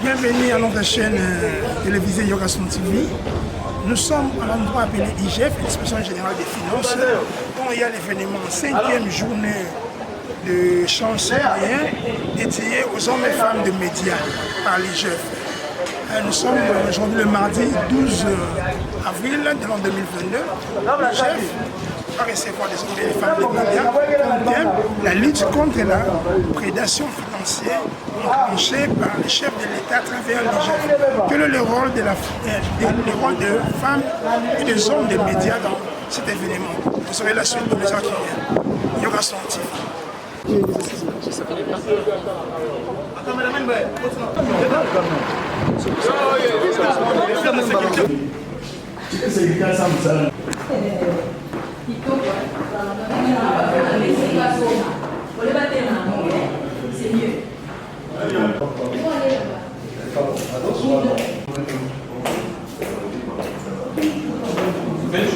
Bienvenue à notre chaîne télévisée Yogason TV. Nous sommes à l'endroit appelé IGF, l'Inspection Générale des Finances, où il y a l'événement 5e journée de change citoyen dédié aux hommes et femmes de médias par l'IGF. Nous sommes aujourd'hui le mardi 12 avril de l'an 2022. L'IGF va recevoir des hommes et femmes de médias comme thème la lutte contre la prédation financière enclenchée par les chefs de l'État à travers l'IGF. Quel est le rôle de femmes et des hommes de médias dans cet événement? Vous serez la suite de mes heures qui viennent. Yogason TV.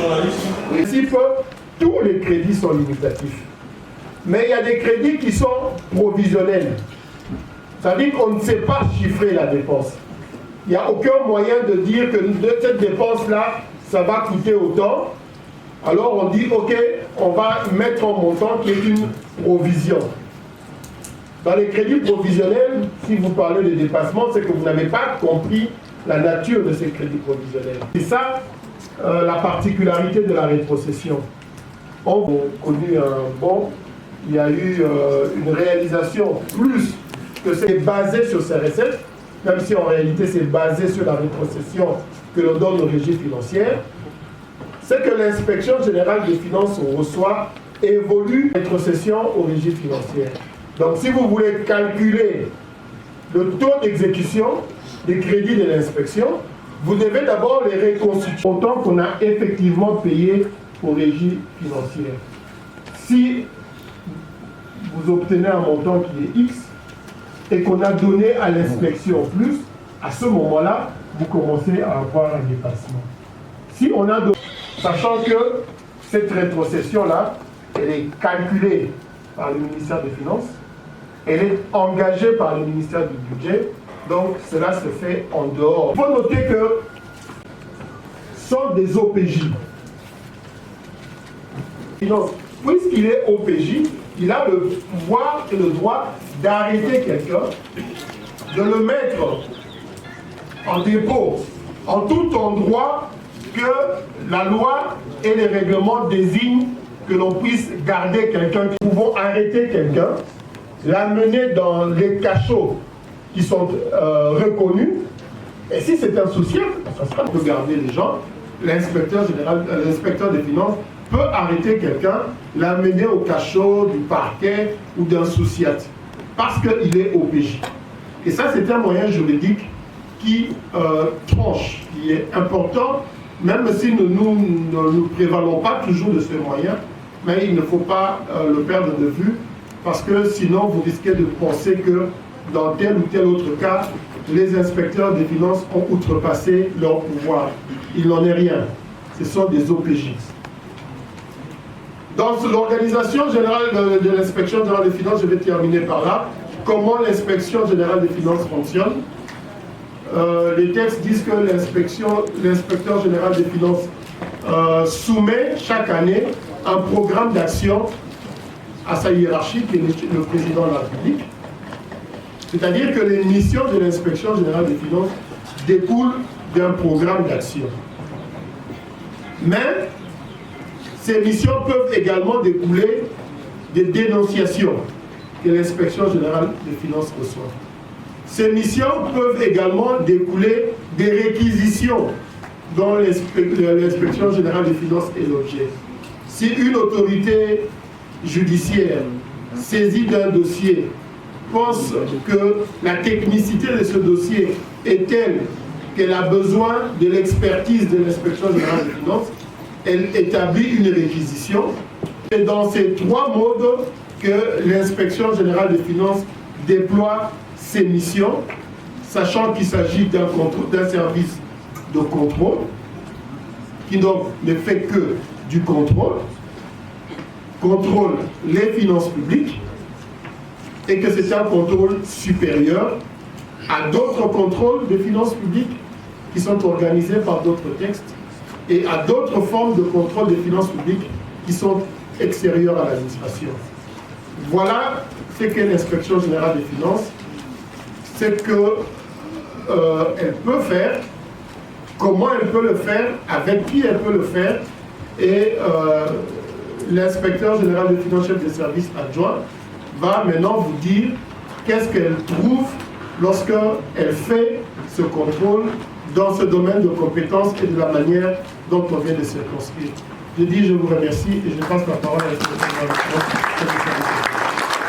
En principe, tous les crédits sont limitatifs. Mais il y a des crédits qui sont provisionnels. C'est-à-dire qu'on ne sait pas chiffrer la dépense. Il n'y a aucun moyen de dire que de cette dépense-là, ça va coûter autant. Alors on dit, ok, on va mettre un montant qui est une provision. Dans les crédits provisionnels, si vous parlez de dépassement, c'est que vous n'avez pas compris la nature de ces crédits provisionnels. C'est ça la particularité de la rétrocession. On a connu un bon, il y a eu une réalisation plus que c'est basé sur ces recettes, même si en réalité c'est basé sur la rétrocession que l'on donne aux régies financières, c'est que l'inspection générale des finances reçoit évolue la rétrocession aux régies financières. Donc si vous voulez calculer le taux d'exécution des crédits de l'inspection, vous devez d'abord les reconstituer au temps qu'on a effectivement payé aux régies financières. Si vous obtenez un montant qui est X et qu'on a donné à l'inspection plus, à ce moment-là, vous commencez à avoir un dépassement. Si on a donné, sachant que cette rétrocession-là, elle est calculée par le ministère des Finances, elle est engagée par le ministère du Budget, donc cela se fait en dehors. Il faut noter que ce sont des OPJ. Puisqu'il est OPJ, il a le pouvoir et le droit d'arrêter quelqu'un, de le mettre en dépôt en tout endroit que la loi et les règlements désignent que l'on puisse garder quelqu'un. Nous pouvons arrêter quelqu'un, l'amener dans les cachots qui sont reconnus, et si c'est un souci, ça sera de garder les gens. L'inspecteur général, l'inspecteur des finances peut arrêter quelqu'un, l'amener au cachot du parquet ou d'un souciat, parce qu'il est OPJ. Et ça, c'est un moyen juridique qui tranche, qui est important, même si nous ne nous prévalons pas toujours de ce moyen, mais il ne faut pas le perdre de vue, parce que sinon vous risquez de penser que dans tel ou tel autre cas, les inspecteurs des finances ont outrepassé leur pouvoir. Il n'en est rien. Ce sont des OPJ. Dans l'organisation générale de l'inspection générale des finances, je vais terminer par là. Comment l'inspection générale des finances fonctionne? Les textes disent que l'inspecteur général des finances soumet chaque année un programme d'action à sa hiérarchie, qui est le président de la République. C'est-à-dire que les missions de l'inspection générale des finances découlent d'un programme d'action. Mais ces missions peuvent également découler des dénonciations que l'inspection générale des finances reçoit. Ces missions peuvent également découler des réquisitions dont l'inspection générale des finances est l'objet. Si une autorité judiciaire saisie d'un dossier pense que la technicité de ce dossier est telle qu'elle a besoin de l'expertise de l'inspection générale des finances, elle établit une réquisition. C'est dans ces trois modes que l'inspection générale des finances déploie ses missions, sachant qu'il s'agit d'un service de contrôle, qui donc ne fait que du contrôle les finances publiques, et que c'était un contrôle supérieur à d'autres contrôles des finances publiques qui sont organisés par d'autres textes et à d'autres formes de contrôle des finances publiques qui sont extérieures à l'administration. Voilà ce qu'est l'inspection générale des finances, ce qu'elle peut faire, comment elle peut le faire, avec qui elle peut le faire, et l'inspecteur général des finances, chef des services adjoints, va maintenant vous dire qu'est-ce qu'elle trouve lorsqu'elle fait ce contrôle dans ce domaine de compétences et de la manière dont on vient de circonscrire. Je dis, je vous remercie et je passe la parole à l'inspecteur général des finances.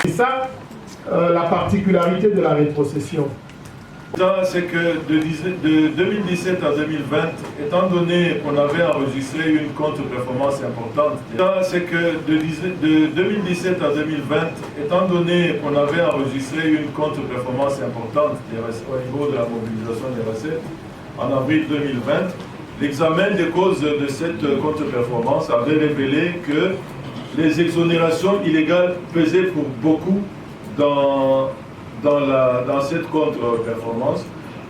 C'est ça, la particularité de la rétrocession. C'est que de 2017 à 2020, étant donné qu'on avait enregistré une contre-performance importante, c'est que de 2017 à 2020, étant donné qu'on avait enregistré une contre-performance importante au niveau de la mobilisation des recettes en avril 2020, l'examen des causes de cette contre-performance avait révélé que les exonérations illégales pesaient pour beaucoup dans cette contre-performance.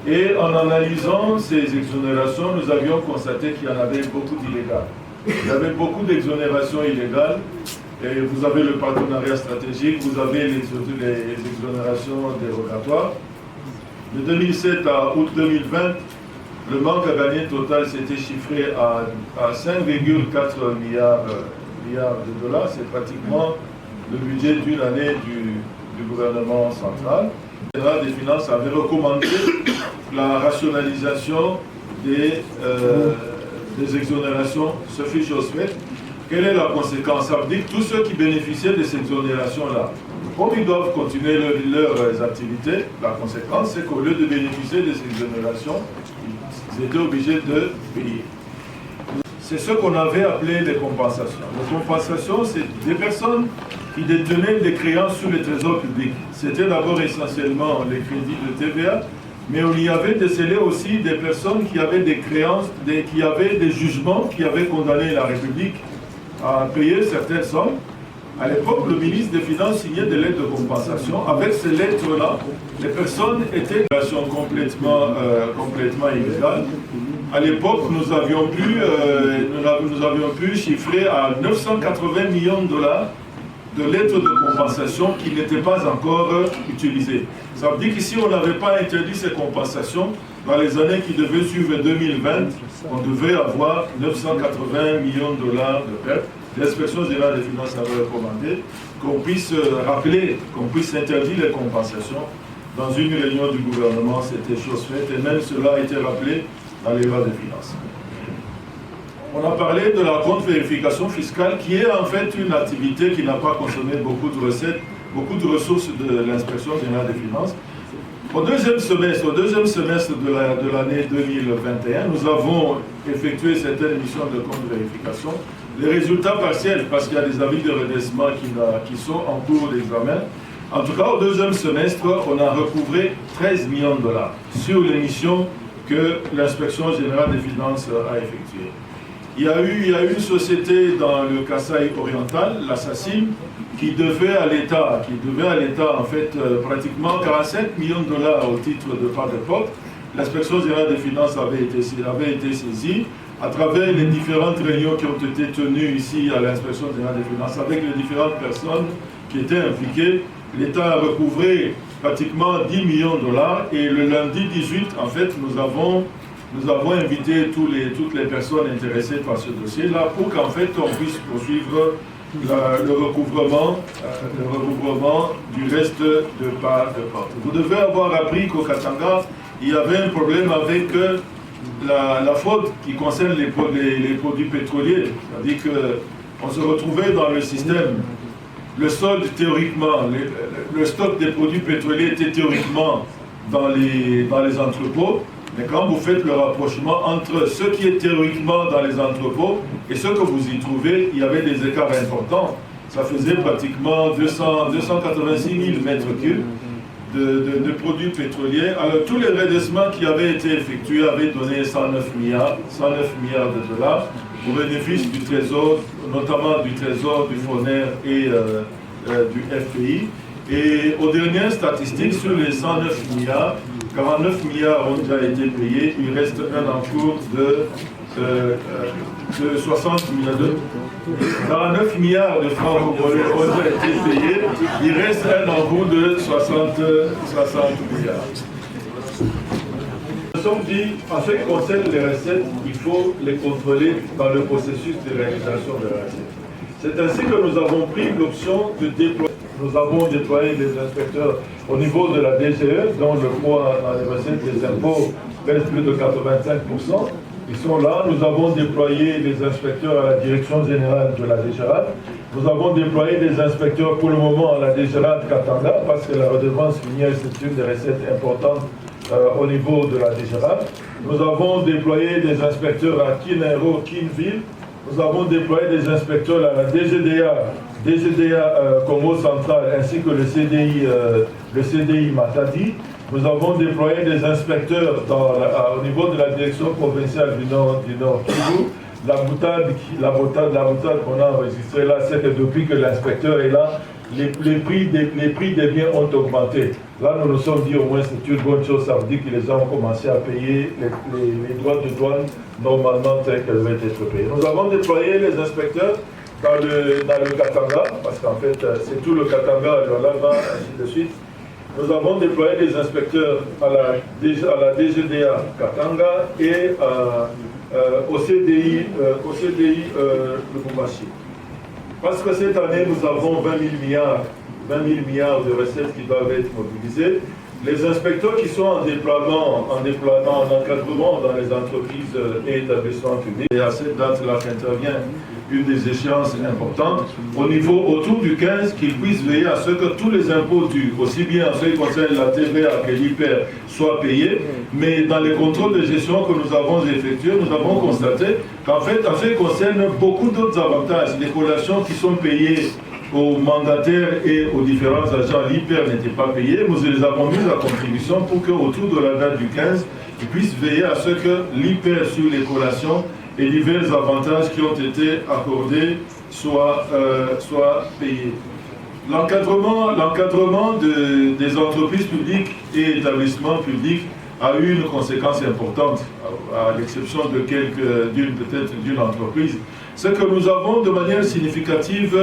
Et en analysant ces exonérations, nous avions constaté qu'il y en avait beaucoup d'illégales. Il y avait beaucoup d'exonérations illégales. Et vous avez le partenariat stratégique, vous avez les exonérations dérogatoires. De 2007 à août 2020, le manque à gagner total s'était chiffré à 5,4 milliards de dollars. C'est pratiquement le budget d'une année du gouvernement central. Le général des finances avait recommandé la rationalisation des exonérations. Ce fut chose faite. Quelle est la conséquence? Ça veut dire que tous ceux qui bénéficiaient de ces exonérations-là, comme ils doivent continuer leurs activités, la conséquence c'est qu'au lieu de bénéficier de ces exonérations, ils étaient obligés de payer. C'est ce qu'on avait appelé les compensations. Les compensations, c'est des personnes qui détenaient des créances sur les trésors publics. C'était d'abord essentiellement les crédits de TVA, mais on y avait décelé aussi des personnes qui avaient des créances, qui avaient des jugements, qui avaient condamné la République à payer certaines sommes. À l'époque, le ministre des Finances signait des lettres de compensation. Avec ces lettres-là, les personnes étaient en situation complètement illégale. À l'époque, nous avions pu chiffrer à 980 millions de dollars de lettres de compensation qui n'étaient pas encore utilisées. Ça veut dire qu'ici, on n'avait pas interdit ces compensations. Dans les années qui devaient suivre 2020, on devait avoir 980 millions de dollars de pertes. L'inspection générale des finances avait recommandé qu'on puisse rappeler, qu'on puisse interdire les compensations. Dans une réunion du gouvernement, c'était chose faite et même cela a été rappelé dans les lois des finances. On a parlé de la contre-vérification fiscale qui est en fait une activité qui n'a pas consommé beaucoup de recettes, beaucoup de ressources de l'inspection générale des finances. Au deuxième semestre de l'année 2021, nous avons effectué certaines missions de contre-vérification. Les résultats partiels, parce qu'il y a des avis de redressement qui sont en cours d'examen. En tout cas, au deuxième semestre, on a recouvré 13 millions de dollars sur les missions que l'inspection générale des finances a effectuées. Il y a eu une société dans le Kasaï oriental, la SACIM, qui devait à l'État en fait pratiquement 45 millions de dollars au titre de part de porte. L'inspection générale des finances avait été saisie à travers les différentes réunions qui ont été tenues ici à l'inspection générale des finances avec les différentes personnes qui étaient impliquées. L'État a recouvré pratiquement 10 millions de dollars et le lundi 18, en fait, nous avons invité toutes les personnes intéressées par ce dossier-là pour qu'en fait on puisse poursuivre le recouvrement du reste de part de porte. Vous devez avoir appris qu'au Katanga, il y avait un problème avec la fraude qui concerne les produits pétroliers. C'est-à-dire qu'on se retrouvait dans le système, le solde théoriquement, le stock des produits pétroliers était théoriquement dans les entrepôts, mais quand vous faites le rapprochement entre ce qui est théoriquement dans les entrepôts et ce que vous y trouvez, il y avait des écarts importants. Ça faisait pratiquement 286 000 mètres cubes de produits pétroliers. Alors tous les redressements qui avaient été effectués avaient donné 109 milliards de dollars au bénéfice du Trésor, notamment du Trésor, du FONER et du FPI. Et aux dernières statistiques, sur les 109 milliards, 49 milliards ont déjà été payés. Il reste un encours de 60 milliards. 49 milliards de francs ont déjà été payés. Il reste un encours de 60 milliards. Nous sommes dit, en ce qui concerne les recettes, il faut les contrôler dans le processus de réalisation de la recette. C'est ainsi que nous avons pris l'option de déployer. Nous avons déployé des inspecteurs au niveau de la DGE, dont le poids dans les recettes des impôts pèse plus de 85%. Ils sont là. Nous avons déployé des inspecteurs à la direction générale de la DGRAD. Nous avons déployé des inspecteurs pour le moment à la DGRAD Katanga, parce que la redevance minière, c'est une des recettes importantes au niveau de la DGRAD. Nous avons déployé des inspecteurs à Kinero, Kinville. Nous avons déployé des inspecteurs à la DGDA Congo Central, ainsi que le CDI Matadi. Nous avons déployé des inspecteurs au niveau de la direction provinciale du Nord Kivu. La boutade qu'on a enregistrée là, c'est que depuis que l'inspecteur est là, les prix des biens ont augmenté. Là, nous nous sommes dit au moins c'est une bonne chose, ça veut dire que les gens ont commencé à payer les droits de douane normalement tels qu'elles devaient être payées. Nous avons déployé les inspecteurs dans le Katanga, parce qu'en fait c'est tout le Katanga, le Lava, ainsi de suite. Nous avons déployé des inspecteurs à la DGDA Katanga et au CDI Lubumbashi. Parce que cette année, nous avons 20 000 milliards de recettes qui doivent être mobilisées. Les inspecteurs qui sont en déploiement, en encadrement dans les entreprises et établissements publics, et à cette date-là qu'intervient une des échéances importantes, au niveau autour du 15, qu'ils puissent veiller à ce que tous les impôts dus, aussi bien en ce qui concerne la TVA que l'IPER, soient payés, mais dans les contrôles de gestion que nous avons effectués, nous avons constaté qu'en fait, en ce qui concerne beaucoup d'autres avantages, les collations qui sont payées aux mandataires et aux différents agents, l'IPER n'était pas payé, nous les avons mis à contribution pour qu'autour de la date du 15, ils puissent veiller à ce que l'IPER sur les collations et divers avantages qui ont été accordés soient payés. L'encadrement des entreprises publiques et établissements publics a eu une conséquence importante, à l'exception de d'une entreprise. C'est que nous avons de manière significative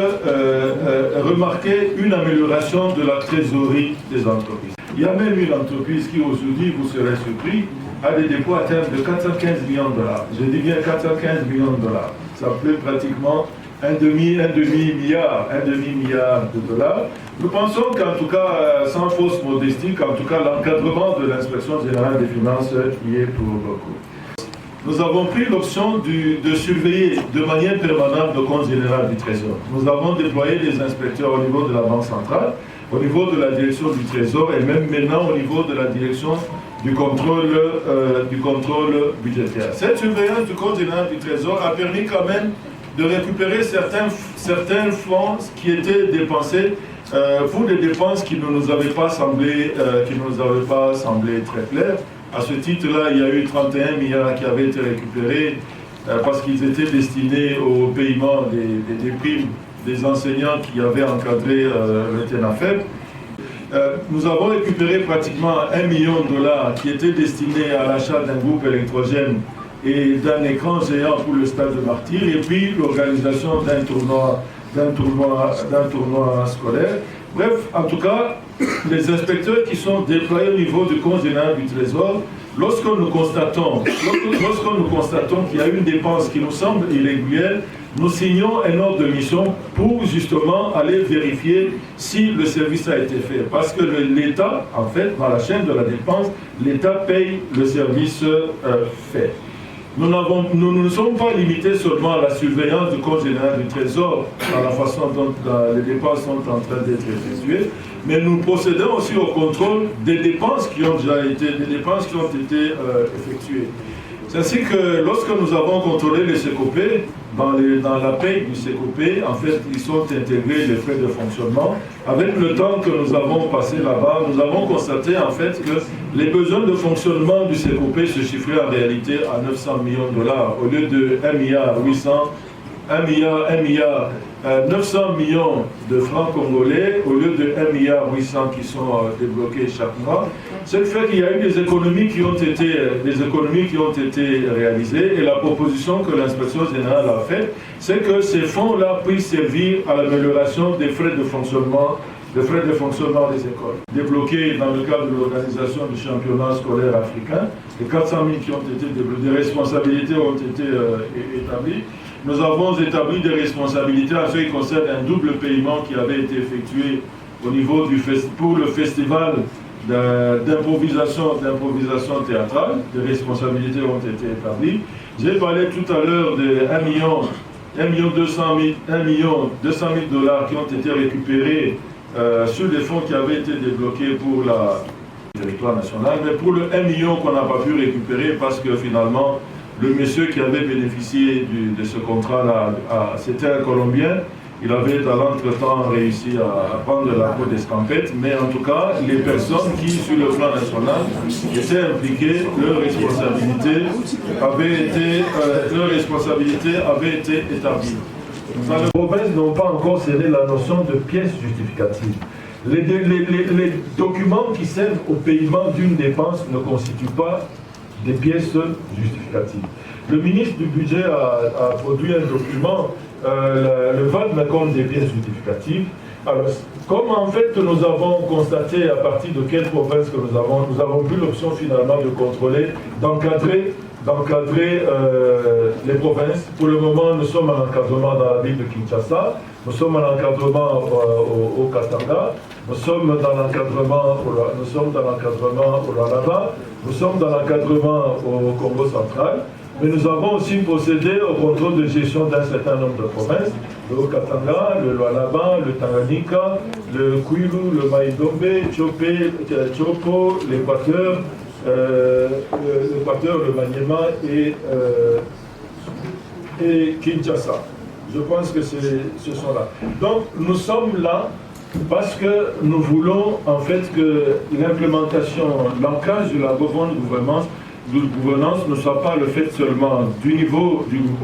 remarqué une amélioration de la trésorerie des entreprises. Il y a même une entreprise qui aujourd'hui, vous serez surpris, a des dépôts à terme de 415 millions de dollars. Je dis bien 415 millions de dollars. Ça fait pratiquement un demi-milliard de dollars. Nous pensons qu'en tout cas, sans fausse modestie, qu'en tout cas l'encadrement de l'inspection générale des finances y est pour beaucoup. Nous avons pris l'option de surveiller de manière permanente le compte général du Trésor. Nous avons déployé des inspecteurs au niveau de la Banque centrale, au niveau de la direction du Trésor et même maintenant au niveau de la direction du contrôle budgétaire. Cette surveillance du compte général du Trésor a permis quand même de récupérer certains fonds qui étaient dépensés pour des dépenses qui ne nous avaient pas semblé très claires. À ce titre-là, il y a eu 31 milliards qui avaient été récupérés parce qu'ils étaient destinés au paiement des primes des enseignants qui avaient encadré le TENAFEP. Nous avons récupéré pratiquement 1 million de dollars qui étaient destinés à l'achat d'un groupe électrogène et d'un écran géant pour le stade de Martyr, et puis l'organisation d'un tournoi scolaire. Bref, en tout cas, les inspecteurs qui sont déployés au niveau du compte général du Trésor, lorsque nous constatons qu'il y a une dépense qui nous semble irrégulière, nous signons un ordre de mission pour justement aller vérifier si le service a été fait. Parce que l'État, en fait, dans la chaîne de la dépense, l'État paye le service fait. Nous ne sommes pas limités seulement à la surveillance du compte général du Trésor, dans la façon dont les dépenses sont en train d'être effectuées, mais nous procédons aussi au contrôle des dépenses qui ont été effectuées. C'est ainsi que lorsque nous avons contrôlé les CECOP, dans la paye du CECOP, en fait, ils sont intégrés les frais de fonctionnement. Avec le temps que nous avons passé là-bas, nous avons constaté en fait que les besoins de fonctionnement du CECOP se chiffraient en réalité à 900 millions de dollars au lieu de 1 milliard 900 millions de francs congolais au lieu de 1,8 milliard qui sont débloqués chaque mois. Ce qui fait qu'il y a eu des économies qui ont été réalisées, et la proposition que l'inspection générale a faite, c'est que ces fonds-là puissent servir à l'amélioration des frais de fonctionnement des écoles. Débloqués dans le cadre de l'organisation du championnat scolaire africain, les 400 000 qui ont été débloqués, des responsabilités ont été établies. Nous avons établi des responsabilités en ce qui concerne un double paiement qui avait été effectué au niveau pour le festival d'improvisation théâtrale. Des responsabilités ont été établies. J'ai parlé tout à l'heure de 1 200 000 dollars qui ont été récupérés sur les fonds qui avaient été débloqués pour le territoire national. Mais pour le 1 million qu'on n'a pas pu récupérer parce que finalement, le monsieur qui avait bénéficié de ce contrat-là, c'était un Colombien. Il avait à l'entretemps réussi à prendre la peau d'escampette, mais en tout cas, les personnes qui, sur le plan national, étaient impliquées, leur responsabilité avait été établie. Dans les provinces n'ont pas encore scellé la notion de pièce justificative. Les documents qui servent au paiement d'une dépense ne constituent pas des pièces justificatives. Le ministre du Budget a produit un document, le vote me compte des pièces justificatives. Alors, comme en fait nous avons constaté à partir de quelle province que nous avons vu l'option finalement de contrôler, d'encadrer les provinces. Pour le moment, nous sommes en encadrement dans la ville de Kinshasa, nous sommes en encadrement au Katanga, nous sommes dans l'encadrement au Lualaba, nous sommes dans l'encadrement au Congo central, mais nous avons aussi procédé au contrôle de gestion d'un certain nombre de provinces, le Haut-Katanga, le Lualaba, le Tanganyika, le Kwilu, le Maïdombe, Chopo, l'Équateur, le Maniema et Kinshasa. Je pense que ce sont là. Donc nous sommes là parce que nous voulons en fait que l'implémentation, l'ancrage de la bonne gouvernance ne soit pas le fait seulement au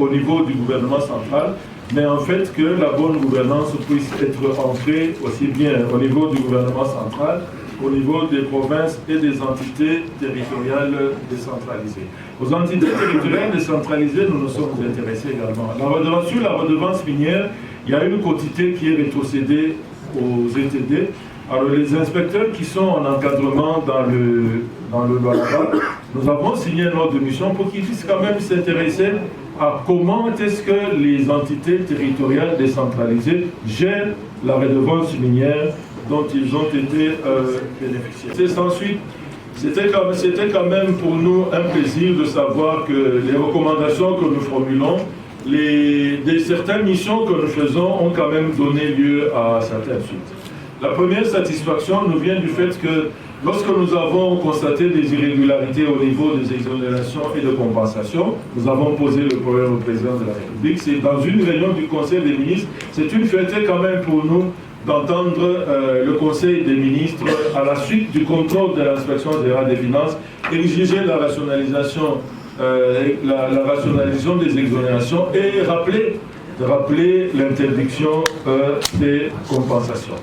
niveau du gouvernement central, mais en fait que la bonne gouvernance puisse être ancrée aussi bien au niveau du gouvernement central, au niveau des provinces et des entités territoriales décentralisées. Aux entités territoriales décentralisées, nous nous sommes intéressés également. Sur la redevance minière, il y a une quotité qui est rétrocédée aux ETD. Alors les inspecteurs qui sont en encadrement dans le Lualaba, nous avons signé une ordre de mission pour qu'ils puissent quand même s'intéresser à comment est-ce que les entités territoriales décentralisées gèrent la redevance minière dont ils ont été bénéficiaires. Ensuite, c'était quand même pour nous un plaisir de savoir que les recommandations que nous formulons, certaines missions que nous faisons ont quand même donné lieu à certaines suites. La première satisfaction nous vient du fait que lorsque nous avons constaté des irrégularités au niveau des exonérations et de compensations, nous avons posé le problème au président de la République. C'est dans une réunion du Conseil des ministres, c'est une fierté quand même pour nous d'entendre le Conseil des ministres, à la suite du contrôle de l'inspection générale des finances, exiger la rationalisation des exonérations et rappeler l'interdiction des compensations.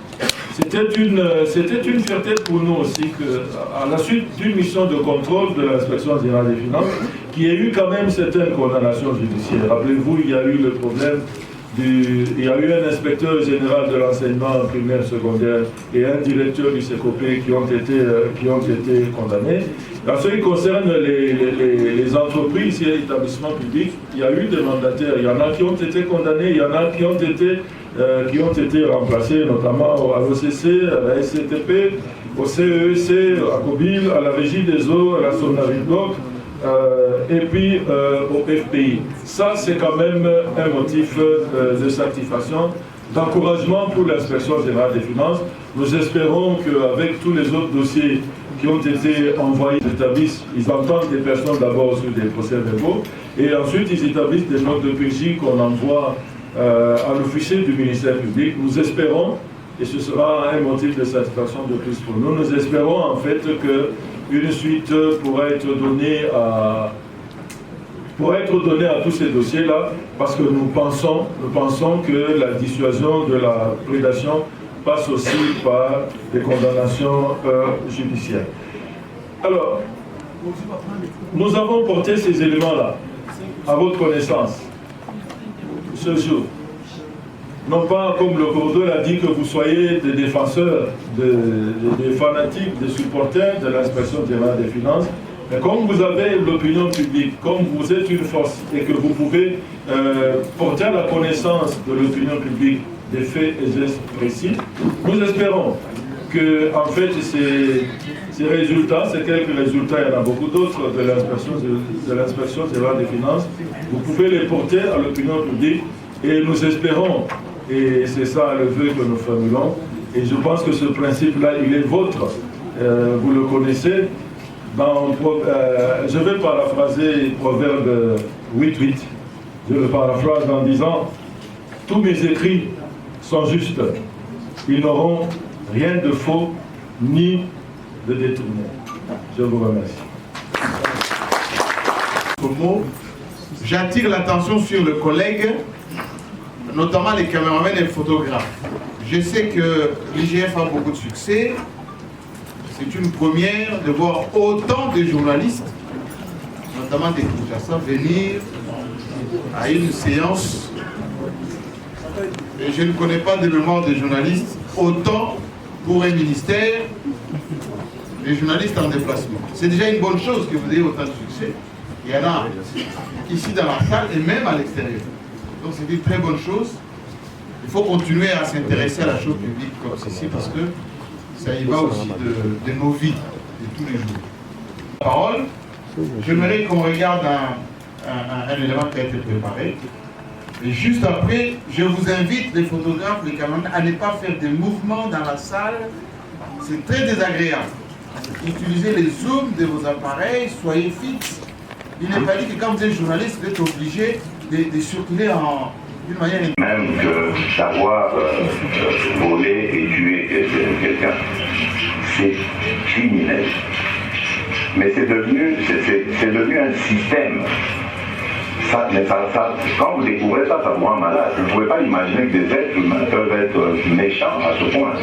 C'était une fierté pour nous aussi qu'à la suite d'une mission de contrôle de l'inspection générale des finances, qui a eu quand même certaines condamnations judiciaires. Rappelez-vous, il y a eu le problème il y a eu un inspecteur général de l'enseignement primaire secondaire et un directeur du CECOPE qui ont été condamnés. En ce qui concerne les entreprises et les établissements publics, il y a eu des mandataires. Il y en a qui ont été condamnés, il y en a qui ont été remplacés, notamment à l'OCC, à la SCTP, au CEEC, à COBIL, à la Régie des eaux, à la Sonavidoc, et puis au FPI. Ça, c'est quand même un motif de satisfaction, d'encouragement pour l'inspection générale des finances. Nous espérons qu'avec tous les autres dossiers qui ont été envoyés, ils entendent des personnes d'abord sur des procès-verbaux, et ensuite ils établissent des notes de PJ qu'on envoie à l'officier du ministère public. Nous espérons, et ce sera un motif de satisfaction de plus pour nous, nous espérons en fait qu'une suite pourra être donnée pour être donné à tous ces dossiers-là, parce que nous pensons que la dissuasion de la prédation passe aussi par des condamnations judiciaires. Alors, nous avons porté ces éléments-là à votre connaissance ce jour. Non pas, comme le Cordeau l'a dit, que vous soyez des défenseurs, des fanatiques, des supporters de l'inspection générale des finances, mais comme vous avez l'opinion publique, comme vous êtes une force et que vous pouvez porter à la connaissance de l'opinion publique des faits et gestes précis, nous espérons que, en fait, ces résultats, ces quelques résultats, il y en a beaucoup d'autres de l'inspection générale des finances, vous pouvez les porter à l'opinion publique et nous espérons, et c'est ça le vœu que nous formulons, et je pense que ce principe-là, il est vôtre, vous le connaissez. Je vais paraphraser Proverbe 8.8. Je le paraphrase en disant « Tous mes écrits sont justes. Ils n'auront rien de faux ni de détourné. » Je vous remercie. J'attire l'attention sur le collègue, notamment les caméramans et les photographes. Je sais que l'IGF a beaucoup de succès. C'est une première de voir autant de journalistes, notamment des Kinshasa, venir à une séance. Et je ne connais pas de mémoire de journalistes autant pour un ministère, les journalistes en déplacement. C'est déjà une bonne chose que vous ayez autant de succès. Il y en a ici dans la salle et même à l'extérieur. Donc c'est une très bonne chose. Il faut continuer à s'intéresser à la chose publique comme ceci parce que ça y va aussi de nos vies, de tous les jours. Parole, j'aimerais qu'on regarde un élément qui a été préparé. Et juste après, je vous invite, les photographes, les caméramans, à ne pas faire des mouvements dans la salle. C'est très désagréable. Utilisez les zooms de vos appareils, soyez fixes. Il n'est pas dit que quand vous êtes journaliste, vous êtes obligé de circuler d'une manière... Même que d'avoir volé et tué quelqu'un, c'est criminel. Mais c'est devenu un système. Quand vous découvrez ça, ça vous rend malade. Vous ne pouvez pas imaginer que des êtres humains peuvent être méchants à ce point.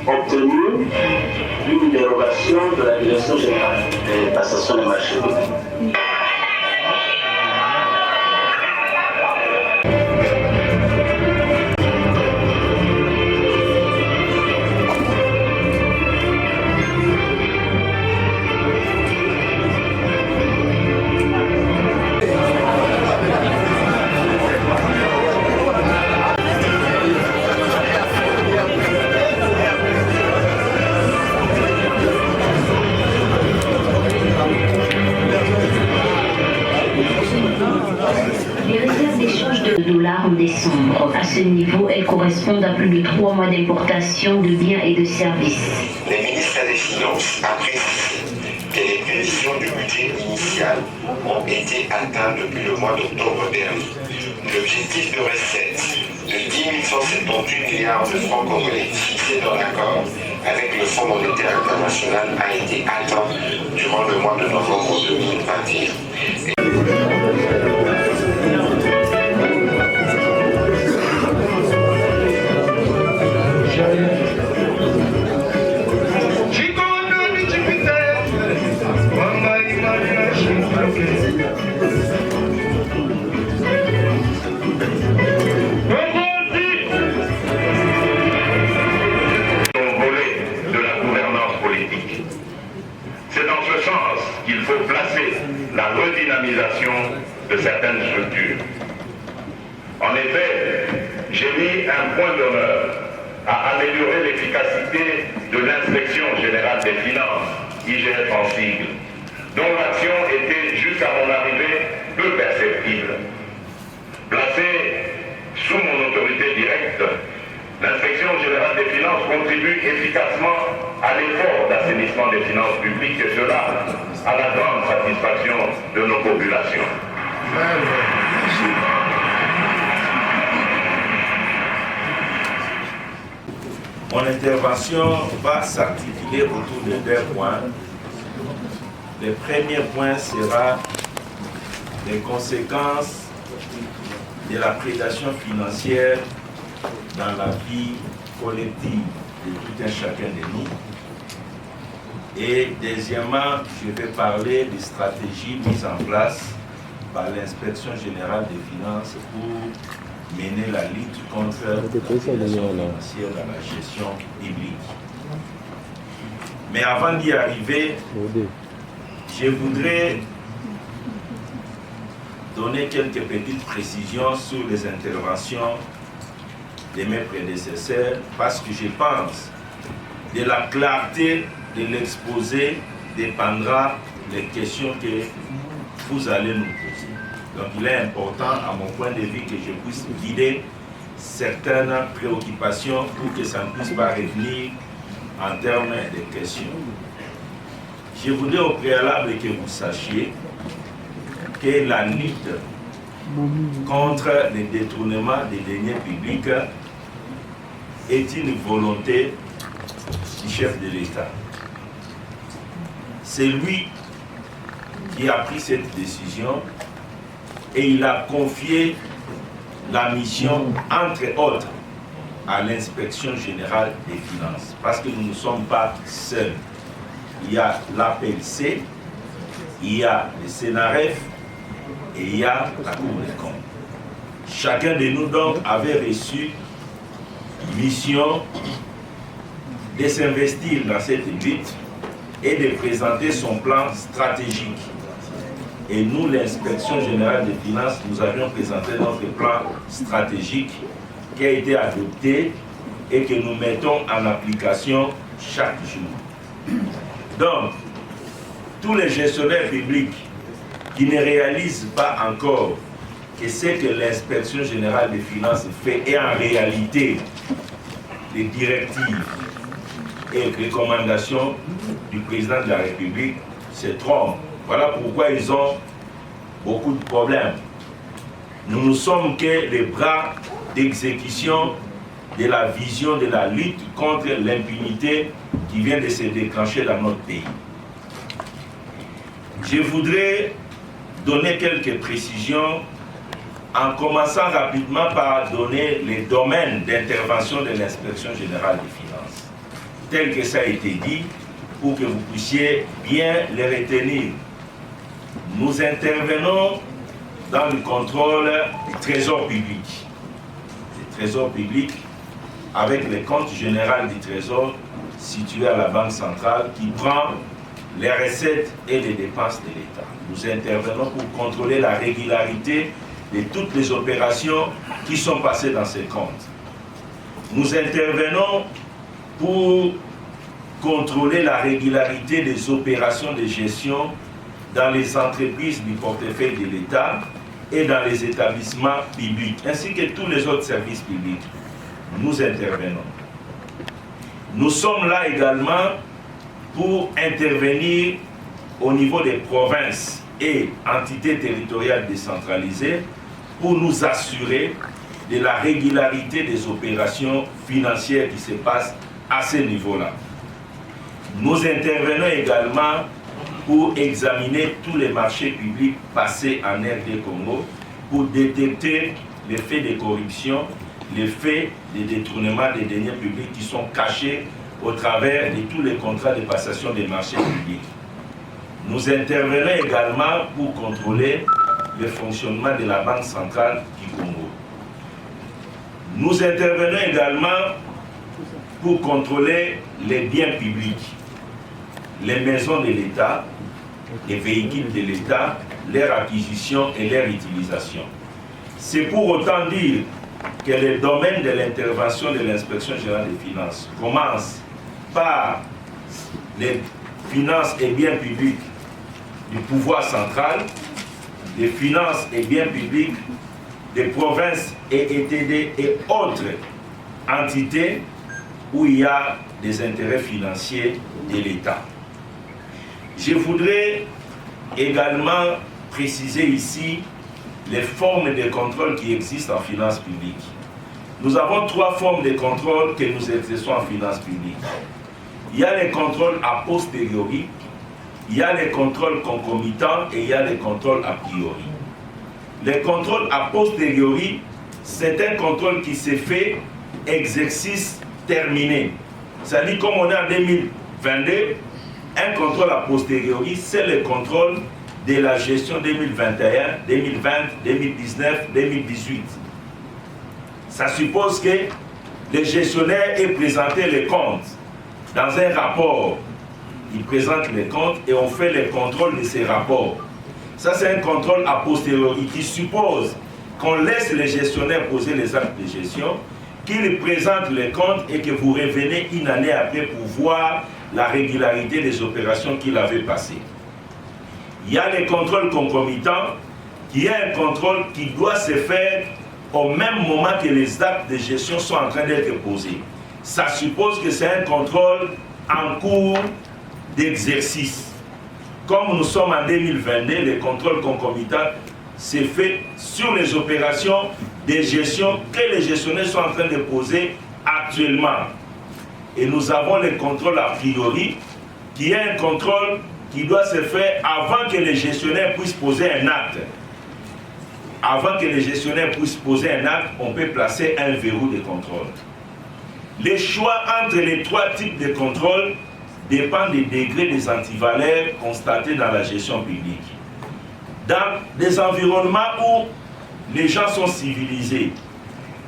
obtenu une dérogation de la Direction générale des passations des marchés publics. $, en décembre. À ce niveau, elles correspondent à plus de 3 mois d'importation de biens et de services. Les ministères des Finances a précisé que les prévisions du budget initial ont été atteintes depuis le mois d'octobre dernier. L'objectif de recette de 10 178 milliards de francs congolais fixé dans l'accord avec le Fonds monétaire international a été atteint durant le mois de novembre 2021. qu'il faut placer la redynamisation de certaines structures. En effet, j'ai mis un point d'honneur à améliorer l'efficacité de l'inspection générale des finances, IGF en sigle, dont l'action était jusqu'à mon arrivée peu perceptible. Placée sous mon autorité directe, l'inspection générale des finances contribue efficacement à l'effort d'assainissement des finances publiques et cela à la grande satisfaction de nos populations. Mon intervention va s'articuler autour de 2 points. Le premier point sera les conséquences de la prédation financière dans la vie collective de tout un chacun de nous. Et deuxièmement, je vais parler des stratégies mises en place par l'Inspection générale des finances pour mener la lutte contre la prédation financière dans la gestion publique. Mais avant d'y arriver, je voudrais donner quelques petites précisions sur les interventions de mes prédécesseurs parce que je pense de la clarté de l'exposé dépendra des questions que vous allez nous poser. Donc il est important, à mon point de vue, que je puisse guider certaines préoccupations pour que ça ne puisse pas revenir en termes de questions. Je voudrais au préalable que vous sachiez que la lutte contre le détournement des deniers publics est une volonté du chef de l'État. C'est lui qui a pris cette décision et il a confié la mission, entre autres, à l'Inspection générale des finances. Parce que nous ne sommes pas seuls. Il y a l'APLC, il y a le Sénaref et il y a la Cour des comptes. Chacun de nous donc avait reçu mission de s'investir dans cette lutte et de présenter son plan stratégique. Et nous, l'Inspection générale des finances, nous avions présenté notre plan stratégique qui a été adopté et que nous mettons en application chaque jour. Donc, tous les gestionnaires publics qui ne réalisent pas encore que ce que l'Inspection générale des finances fait est en réalité des directives et recommandations du président de la République se trompent. Voilà pourquoi ils ont beaucoup de problèmes. Nous ne sommes que les bras d'exécution de la vision de la lutte contre l'impunité qui vient de se déclencher dans notre pays. Je voudrais donner quelques précisions en commençant rapidement par donner les domaines d'intervention de l'Inspection générale des finances, tel que ça a été dit, pour que vous puissiez bien les retenir. Nous intervenons dans le contrôle du trésor public. Le trésor public avec le compte général du trésor situé à la Banque centrale qui prend les recettes et les dépenses de l'État. Nous intervenons pour contrôler la régularité de toutes les opérations qui sont passées dans ces comptes. Nous intervenons pour contrôler la régularité des opérations de gestion dans les entreprises du portefeuille de l'État et dans les établissements publics, ainsi que tous les autres services publics. Nous intervenons. Nous sommes là également pour intervenir au niveau des provinces et entités territoriales décentralisées pour nous assurer de la régularité des opérations financières qui se passent à ce niveau-là. Nous intervenons également pour examiner tous les marchés publics passés en RD Congo pour détecter les faits de corruption, les faits de détournement des deniers publics qui sont cachés au travers de tous les contrats de passation des marchés publics. Nous intervenons également pour contrôler le fonctionnement de la Banque centrale du Congo. Nous intervenons également pour contrôler les biens publics, les maisons de l'État, les véhicules de l'État, leur acquisition et leur utilisation. C'est pour autant dire que le domaine de l'intervention de l'Inspection générale des finances commence par les finances et biens publics du pouvoir central, les finances et biens publics des provinces et ETD et autres entités où il y a des intérêts financiers de l'État. Je voudrais également préciser ici les formes de contrôle qui existent en finances publiques. Nous avons 3 formes de contrôle que nous exerçons en finances publiques. Il y a les contrôles a posteriori, il y a les contrôles concomitants et il y a les contrôles a priori. Les contrôles a posteriori, c'est un contrôle qui s'est fait exercice terminé. C'est-à-dire, comme on est en 2022, un contrôle a posteriori, c'est le contrôle de la gestion 2021, 2020, 2019, 2018. Ça suppose que le gestionnaire ait présenté les comptes dans un rapport. Il présente les comptes et on fait le contrôle de ces rapports. Ça, c'est un contrôle a posteriori qui suppose qu'on laisse le gestionnaire poser les actes de gestion, qu'il présente les comptes et que vous revenez une année après pour voir la régularité des opérations qu'il avait passées. Il y a les contrôles concomitants, qui est un contrôle qui doit se faire au même moment que les actes de gestion sont en train d'être posés. Ça suppose que c'est un contrôle en cours d'exercice. Comme nous sommes en 2022, le contrôle concomitant s'est fait sur les opérations de gestion que les gestionnaires sont en train de poser actuellement. Et nous avons le contrôle a priori, qui est un contrôle qui doit se faire avant que les gestionnaires puissent poser un acte. Avant que les gestionnaires puissent poser un acte, on peut placer un verrou de contrôle. Les choix entre les 3 types de contrôle dépendent des degrés des antivaleurs constatés dans la gestion publique. Dans des environnements où les gens sont civilisés,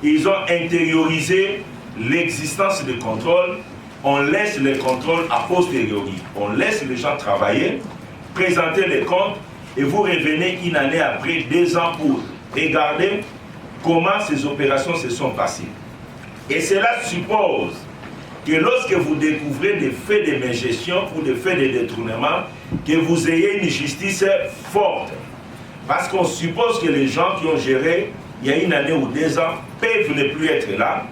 ils ont intériorisé l'existence de contrôle, on laisse les contrôles a posteriori. On laisse les gens travailler, présenter les comptes et vous revenez une année après, 2 ans pour regarder comment ces opérations se sont passées. Et cela suppose que lorsque vous découvrez des faits de mégestion ou des faits de détournement, que vous ayez une justice forte. Parce qu'on suppose que les gens qui ont géré il y a une année ou 2 ans peuvent ne plus être là.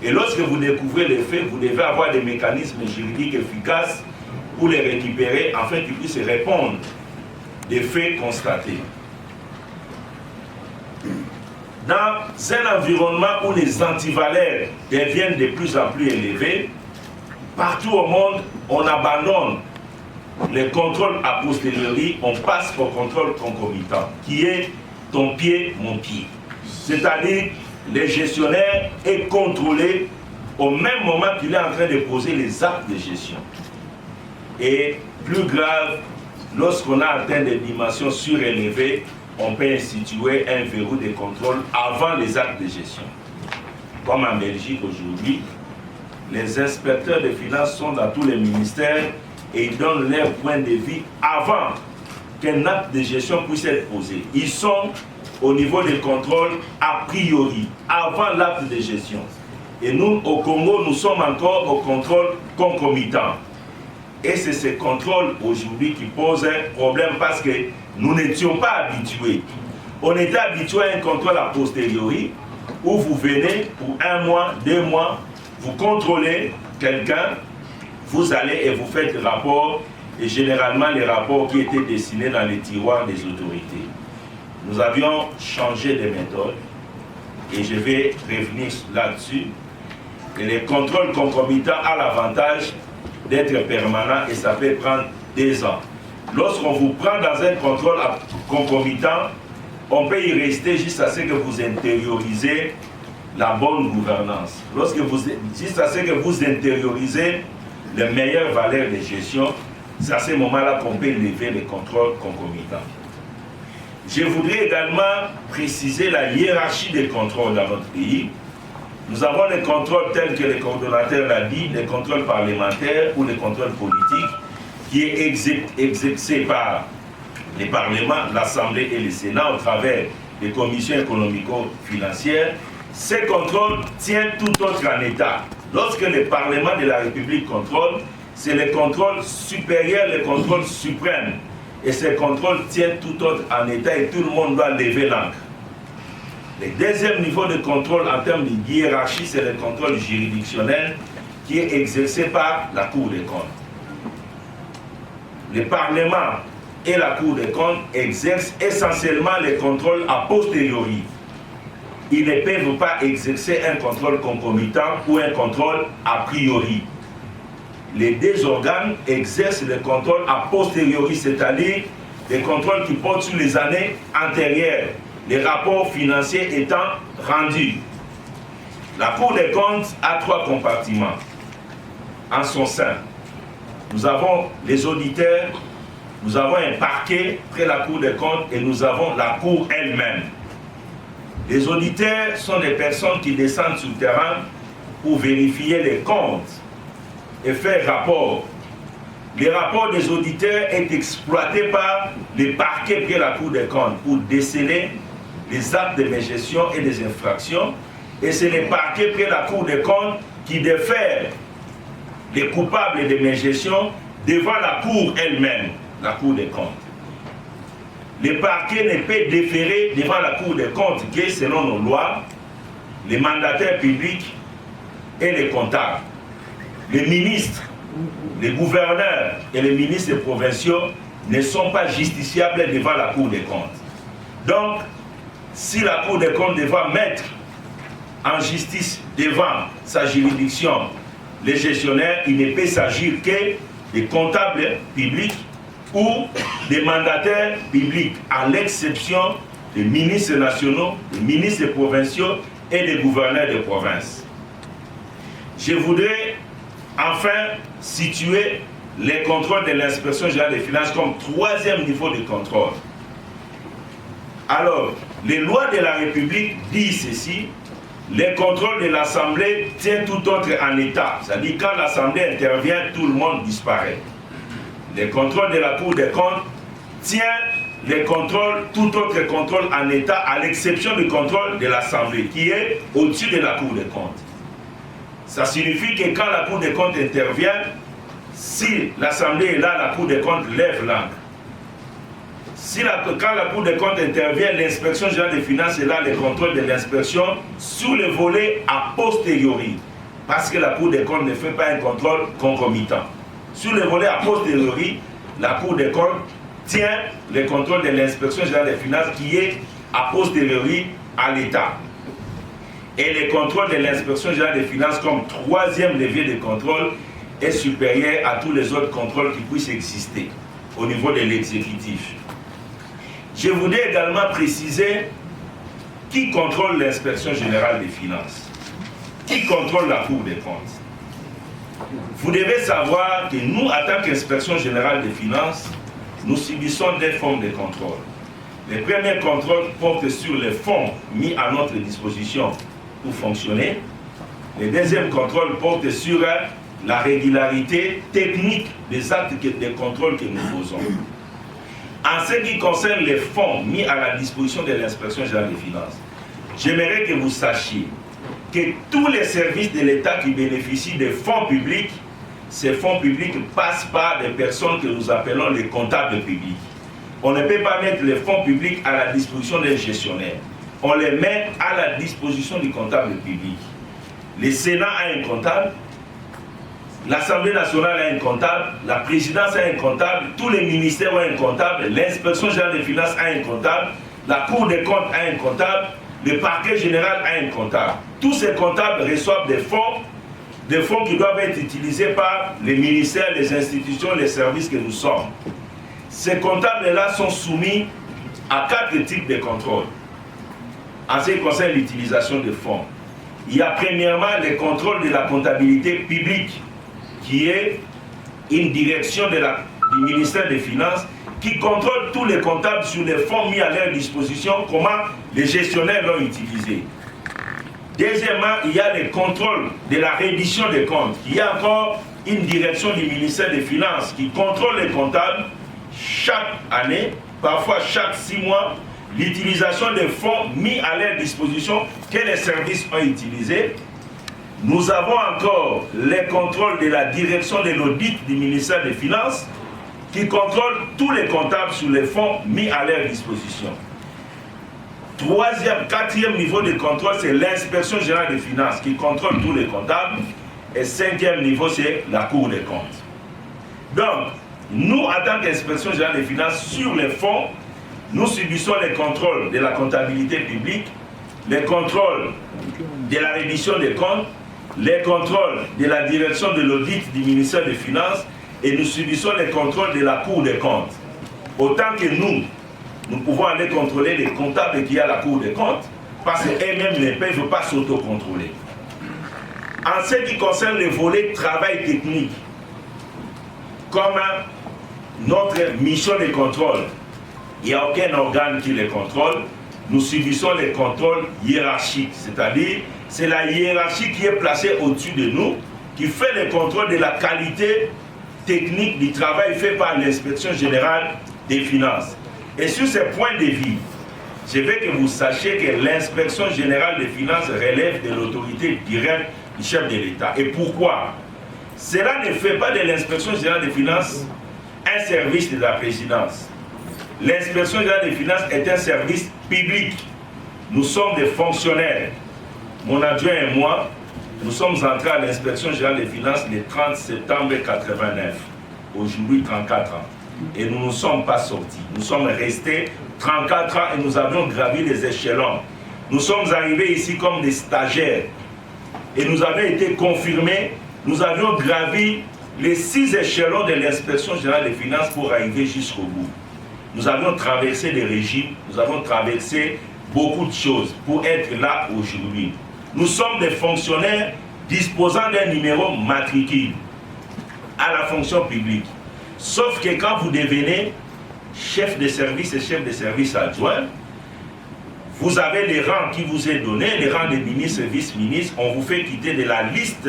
Et lorsque vous découvrez les faits, vous devez avoir des mécanismes juridiques efficaces pour les récupérer afin qu'ils puissent répondre des faits constatés. Dans un environnement où les antivaleurs deviennent de plus en plus élevés, partout au monde, on abandonne les contrôles a posteriori, on passe au contrôle concomitant, qui est ton pied, mon pied. C'est-à-dire, le gestionnaire est contrôlé au même moment qu'il est en train de poser les actes de gestion. Et plus grave, lorsqu'on a atteint des dimensions surélevées, on peut instituer un verrou de contrôle avant les actes de gestion. Comme en Belgique aujourd'hui, les inspecteurs des finances sont dans tous les ministères et ils donnent leur point de vue avant qu'un acte de gestion puisse être posé. Ils sont au niveau des contrôles a priori, avant l'acte de gestion. Et nous, au Congo, nous sommes encore au contrôle concomitant. Et c'est ce contrôle aujourd'hui qui pose un problème parce que nous n'étions pas habitués. On était habitué à un contrôle a posteriori, où vous venez pour 1 mois, 2 mois, vous contrôlez quelqu'un, vous allez et vous faites le rapport, et généralement les rapports qui étaient dessinés dans les tiroirs des autorités. Nous avions changé de méthode, et je vais revenir là-dessus. Et les contrôles concomitants ont l'avantage d'être permanents et ça peut prendre 2 ans. Lorsqu'on vous prend dans un contrôle concomitant, on peut y rester jusqu'à ce que vous intériorisez la bonne gouvernance. Jusqu'à ce que vous intériorisez les meilleures valeurs de gestion, c'est à ce moment-là qu'on peut lever les contrôles concomitants. Je voudrais également préciser la hiérarchie des contrôles dans notre pays. Nous avons les contrôles tels que le coordonnateur l'a dit, les contrôles parlementaires ou les contrôles politiques, qui est exercé par les parlements, l'Assemblée et le Sénat au travers des commissions économico-financières. Ces contrôles tiennent tout autre en État. Lorsque le Parlement de la République contrôle, c'est le contrôle supérieur, le contrôle suprême. Et ces contrôles tiennent tout autre en État et tout le monde doit lever l'encre. Le deuxième niveau de contrôle en termes de hiérarchie, c'est le contrôle juridictionnel qui est exercé par la Cour des comptes. Le Parlement et la Cour des comptes exercent essentiellement les contrôles a posteriori. Ils ne peuvent pas exercer un contrôle concomitant ou un contrôle a priori. Les 2 organes exercent le contrôle a posteriori, c'est-à-dire les contrôles qui portent sur les années antérieures, les rapports financiers étant rendus. La Cour des comptes a 3 compartiments en son sein. Nous avons les auditeurs, nous avons un parquet près de la Cour des comptes et nous avons la Cour elle-même. Les auditeurs sont des personnes qui descendent sur le terrain pour vérifier les comptes et faire rapport. Le rapport des auditeurs est exploité par les parquets près de la Cour des comptes pour déceler les actes de mégestion et des infractions. Et c'est les parquets près de la Cour des comptes qui défèrent les coupables de mégestion devant la Cour elle-même, la Cour des comptes. Le parquet ne peut déférer devant la Cour des comptes que, selon nos lois, les mandataires publics et les comptables, les ministres, les gouverneurs et les ministres provinciaux ne sont pas justiciables devant la Cour des comptes. Donc, si la Cour des comptes devra mettre en justice devant sa juridiction les gestionnaires, il ne peut s'agir que des comptables publics ou des mandataires publics, à l'exception des ministres nationaux, des ministres provinciaux et des gouverneurs de province. Je voudrais enfin situer les contrôles de l'inspection générale des finances comme 3e niveau de contrôle. Alors, les lois de la République disent ceci: les contrôles de l'Assemblée tiennent tout autre en état. C'est-à-dire quand l'Assemblée intervient, tout le monde disparaît. Les contrôles de la Cour des comptes tiennent les contrôles, tout autre contrôle en état, à l'exception du contrôle de l'Assemblée, qui est au-dessus de la Cour des comptes. Ça signifie que quand la Cour des comptes intervient, si l'Assemblée est là, la Cour des comptes lève l'encre. Quand la Cour des comptes intervient, l'inspection générale des finances est là, le contrôle de l'inspection sous le volet a posteriori, parce que la Cour des comptes ne fait pas un contrôle concomitant. Sur le volet a posteriori, la Cour des comptes tient le contrôle de l'inspection générale des finances qui est a posteriori à l'État. Et le contrôle de l'inspection générale des finances comme 3e levier de contrôle est supérieur à tous les autres contrôles qui puissent exister au niveau de l'exécutif. Je voudrais également préciser qui contrôle l'inspection générale des finances, qui contrôle la Cour des comptes. Vous devez savoir que nous, en tant qu'Inspection générale des finances, nous subissons des formes de contrôle. Les premiers contrôles portent sur les fonds mis à notre disposition pour fonctionner. Les deuxièmes contrôles portent sur la régularité technique des actes de contrôle que nous faisons. En ce qui concerne les fonds mis à la disposition de l'Inspection générale des finances, j'aimerais que vous sachiez que tous les services de l'État qui bénéficient des fonds publics, ces fonds publics passent par des personnes que nous appelons les comptables publics. On ne peut pas mettre les fonds publics à la disposition des gestionnaires. On les met à la disposition du comptable public. Le Sénat a un comptable, l'Assemblée nationale a un comptable, la présidence a un comptable, tous les ministères ont un comptable, l'inspection générale des finances a un comptable, la Cour des comptes a un comptable, le parquet général a un comptable. Tous ces comptables reçoivent des fonds qui doivent être utilisés par les ministères, les institutions, les services que nous sommes. Ces comptables-là sont soumis à 4 types de contrôles en ce qui concerne l'utilisation des fonds. Il y a premièrement les contrôles de la comptabilité publique, qui est une direction du ministère des Finances qui contrôle tous les comptables sur les fonds mis à leur disposition, comment les gestionnaires l'ont utilisé. Deuxièmement, il y a les contrôles de la reddition des comptes. Il y a encore une direction du ministère des Finances qui contrôle les comptables chaque année, parfois chaque 6 mois, l'utilisation des fonds mis à leur disposition que les services ont utilisés. Nous avons encore les contrôles de la direction de l'audit du ministère des Finances qui contrôle tous les comptables sur les fonds mis à leur disposition. Quatrième niveau de contrôle, c'est l'inspection générale des finances qui contrôle tous les comptables. Et 5e niveau, c'est la Cour des comptes. Donc, nous, en tant qu'Inspection générale des finances, sur les fonds, nous subissons les contrôles de la comptabilité publique, les contrôles de la reddition des comptes, les contrôles de la direction de l'audit du ministère des Finances et nous subissons les contrôles de la Cour des comptes. Autant que nous pouvons aller contrôler les comptables qui y a à la Cour des comptes parce qu'eux-mêmes ne peuvent pas s'autocontrôler. En ce qui concerne le volet travail technique, comme notre mission de contrôle, il n'y a aucun organe qui les contrôle, nous subissons les contrôles hiérarchiques, c'est-à-dire c'est la hiérarchie qui est placée au-dessus de nous, qui fait le contrôle de la qualité technique du travail fait par l'inspection générale des finances. Et sur ce point de vue, je veux que vous sachiez que l'inspection générale des finances relève de l'autorité directe du chef de l'État. Et pourquoi? Cela ne fait pas de l'inspection générale des finances un service de la présidence. L'inspection générale des finances est un service public. Nous sommes des fonctionnaires. Mon adjoint et moi, nous sommes entrés à l'inspection générale des finances le 30 septembre 1989. Aujourd'hui, 34 ans. Et nous ne sommes pas sortis. Nous sommes restés 34 ans et nous avions gravi les échelons. Nous sommes arrivés ici comme des stagiaires. Et nous avions été confirmés. Nous avions gravi les 6 échelons de l'inspection générale des finances pour arriver jusqu'au bout. Nous avions traversé des régimes, nous avons traversé beaucoup de choses pour être là aujourd'hui. Nous sommes des fonctionnaires disposant d'un numéro matricule à la fonction publique. Sauf que quand vous devenez chef de service et chef de service adjoint, vous avez les rangs qui vous est donné, les rangs de ministre et vice-ministre. On vous fait quitter de la liste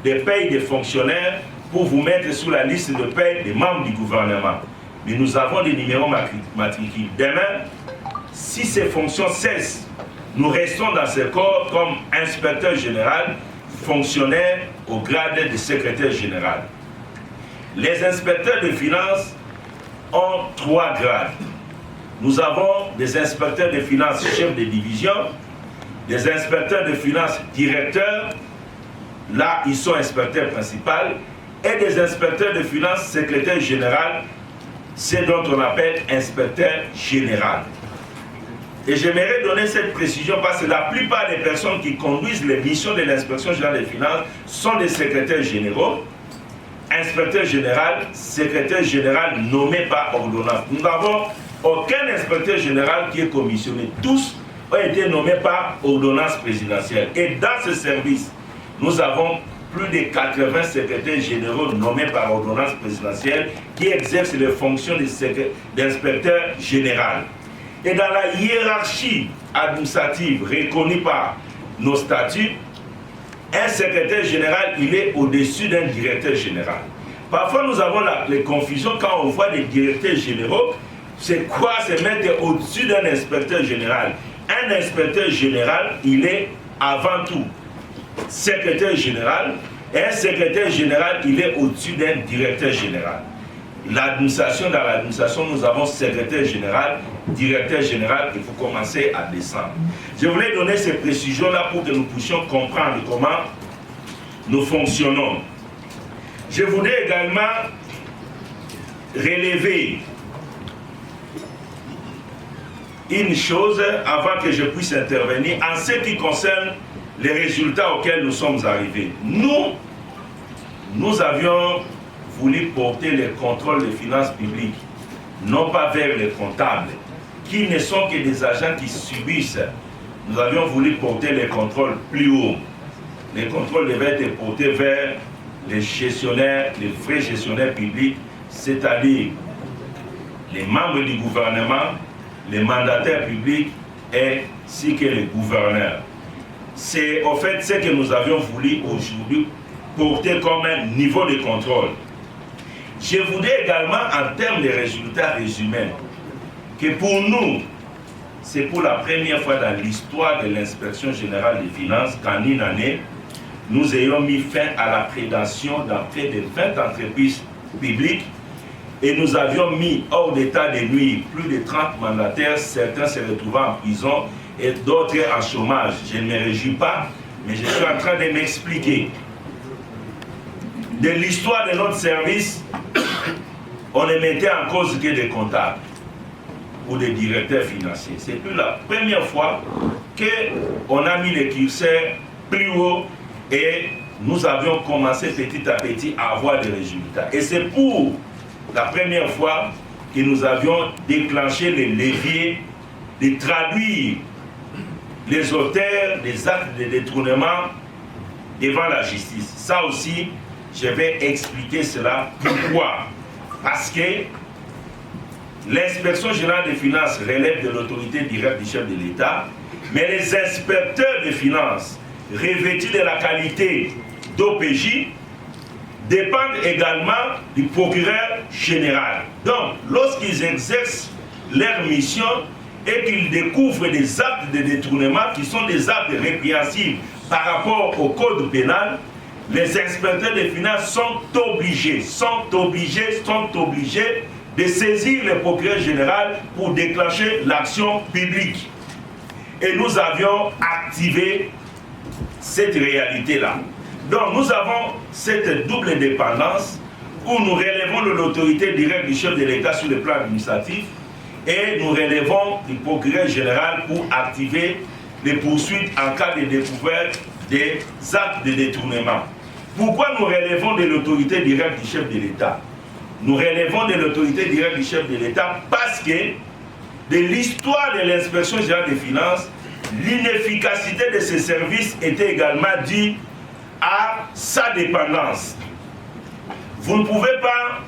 des payes des fonctionnaires pour vous mettre sur la liste de paye des membres du gouvernement. Mais nous avons des numéros matricules. Demain, si ces fonctions cessent, nous restons dans ce corps comme inspecteur général, fonctionnaire au grade de secrétaire général. Les inspecteurs de finances ont 3 grades. Nous avons des inspecteurs de finances chefs de division, des inspecteurs de finances directeurs, là ils sont inspecteurs principaux, et des inspecteurs de finances secrétaire général, c'est dont on appelle inspecteur général. Et j'aimerais donner cette précision parce que la plupart des personnes qui conduisent les missions de l'inspection générale des finances sont des secrétaires généraux, inspecteur général, secrétaire général nommé par ordonnance. Nous n'avons aucun inspecteur général qui est commissionné. Tous ont été nommés par ordonnance présidentielle. Et dans ce service, nous avons plus de 80 secrétaires généraux nommés par ordonnance présidentielle qui exercent les fonctions d'inspecteur général. Et dans la hiérarchie administrative reconnue par nos statuts, un secrétaire général, il est au-dessus d'un directeur général. Parfois, nous avons les confusions quand on voit les directeurs généraux. C'est quoi se mettre au-dessus d'un inspecteur général? Un inspecteur général, il est avant tout secrétaire général, et un secrétaire général, il est au-dessus d'un directeur général. l'administration, dans l'administration, nous avons secrétaire général, directeur général, il faut commencer à descendre. Je voulais donner ces précisions-là pour que nous puissions comprendre comment nous fonctionnons. Je voudrais également relever une chose avant que je puisse intervenir en ce qui concerne les résultats auxquels nous sommes arrivés. Nous avions voulu porter le contrôle des finances publiques, non pas vers les comptables, qui ne sont que des agents qui subissent. Nous avions voulu porter les contrôles plus haut. Les contrôles devaient être portés vers les gestionnaires, les vrais gestionnaires publics, c'est-à-dire les membres du gouvernement, les mandataires publics ainsi que les gouverneurs. C'est en fait ce que nous avions voulu aujourd'hui porter comme un niveau de contrôle. Je voudrais également, en termes de résultats résumés, que pour nous, c'est pour la première fois dans l'histoire de l'inspection générale des finances qu'en une année, nous ayons mis fin à la prédation dans près de 20 entreprises publiques et nous avions mis hors d'état de nuire plus de 30 mandataires, certains se retrouvant en prison et d'autres en chômage. Je ne me réjouis pas, mais je suis en train de m'expliquer. De l'histoire de notre service, on ne mettait en cause que des comptables ou des directeurs financiers. C'est plus la première fois qu'on a mis les curseurs plus haut et nous avions commencé petit à petit à avoir des résultats. Et c'est pour la première fois que nous avions déclenché les leviers de traduire les auteurs des actes de détournement devant la justice. Ça aussi, je vais expliquer cela. Pourquoi? Parce que l'inspection générale des finances relève de l'autorité directe du chef de l'État, mais les inspecteurs des finances revêtus de la qualité d'OPJ dépendent également du procureur général. Donc, lorsqu'ils exercent leur mission et qu'ils découvrent des actes de détournement qui sont des actes répréhensibles par rapport au code pénal, les inspecteurs des finances sont obligés de saisir le procureur général pour déclencher l'action publique. Et nous avions activé cette réalité-là. Donc nous avons cette double dépendance où nous relevons de l'autorité directe du chef de l'État sur le plan administratif et nous relevons du procureur général pour activer les poursuites en cas de découverte des actes de détournement. Pourquoi nous relevons de l'autorité directe du chef de l'État? Nous relevons de l'autorité directe du chef de l'État parce que de l'histoire de l'inspection générale des finances, l'inefficacité de ces services était également due à sa dépendance. Vous ne pouvez pas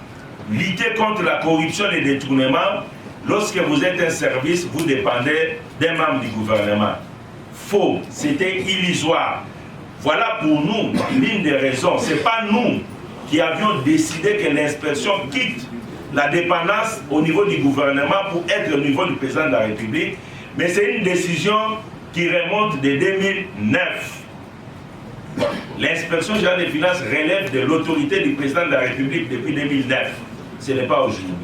lutter contre la corruption et le détournement lorsque vous êtes un service, vous dépendez d'un membre du gouvernement. Faux, c'était illusoire. Voilà pour nous l'une des raisons. Ce n'est pas nous qui avions décidé que l'inspection quitte la dépendance au niveau du gouvernement pour être au niveau du président de la République, mais c'est une décision qui remonte de 2009. L'inspection générale des finances relève de l'autorité du président de la République depuis 2009. Ce n'est pas aujourd'hui.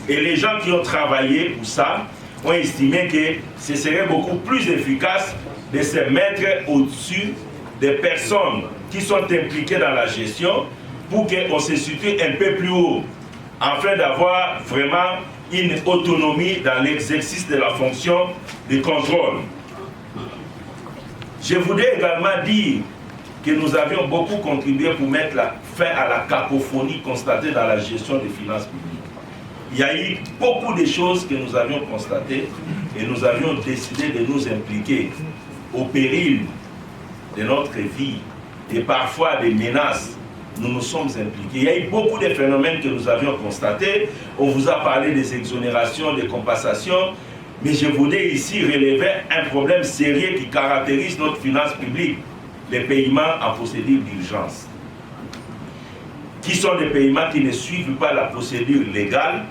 Et les gens qui ont travaillé pour ça ont estimé que ce serait beaucoup plus efficace de se mettre au-dessus des personnes qui sont impliquées dans la gestion pour qu'on se situe un peu plus haut, afin d'avoir vraiment une autonomie dans l'exercice de la fonction de contrôle. Je voudrais également dire que nous avions beaucoup contribué pour mettre fin à la cacophonie constatée dans la gestion des finances publiques. Il y a eu beaucoup de choses que nous avions constatées et nous avions décidé de nous impliquer au péril de notre vie et parfois des menaces. Nous nous sommes impliqués. Il y a eu beaucoup de phénomènes que nous avions constatés. On vous a parlé des exonérations, des compensations, mais je voudrais ici relever un problème sérieux qui caractérise notre finance publique, les paiements en procédure d'urgence, qui sont des paiements qui ne suivent pas la procédure légale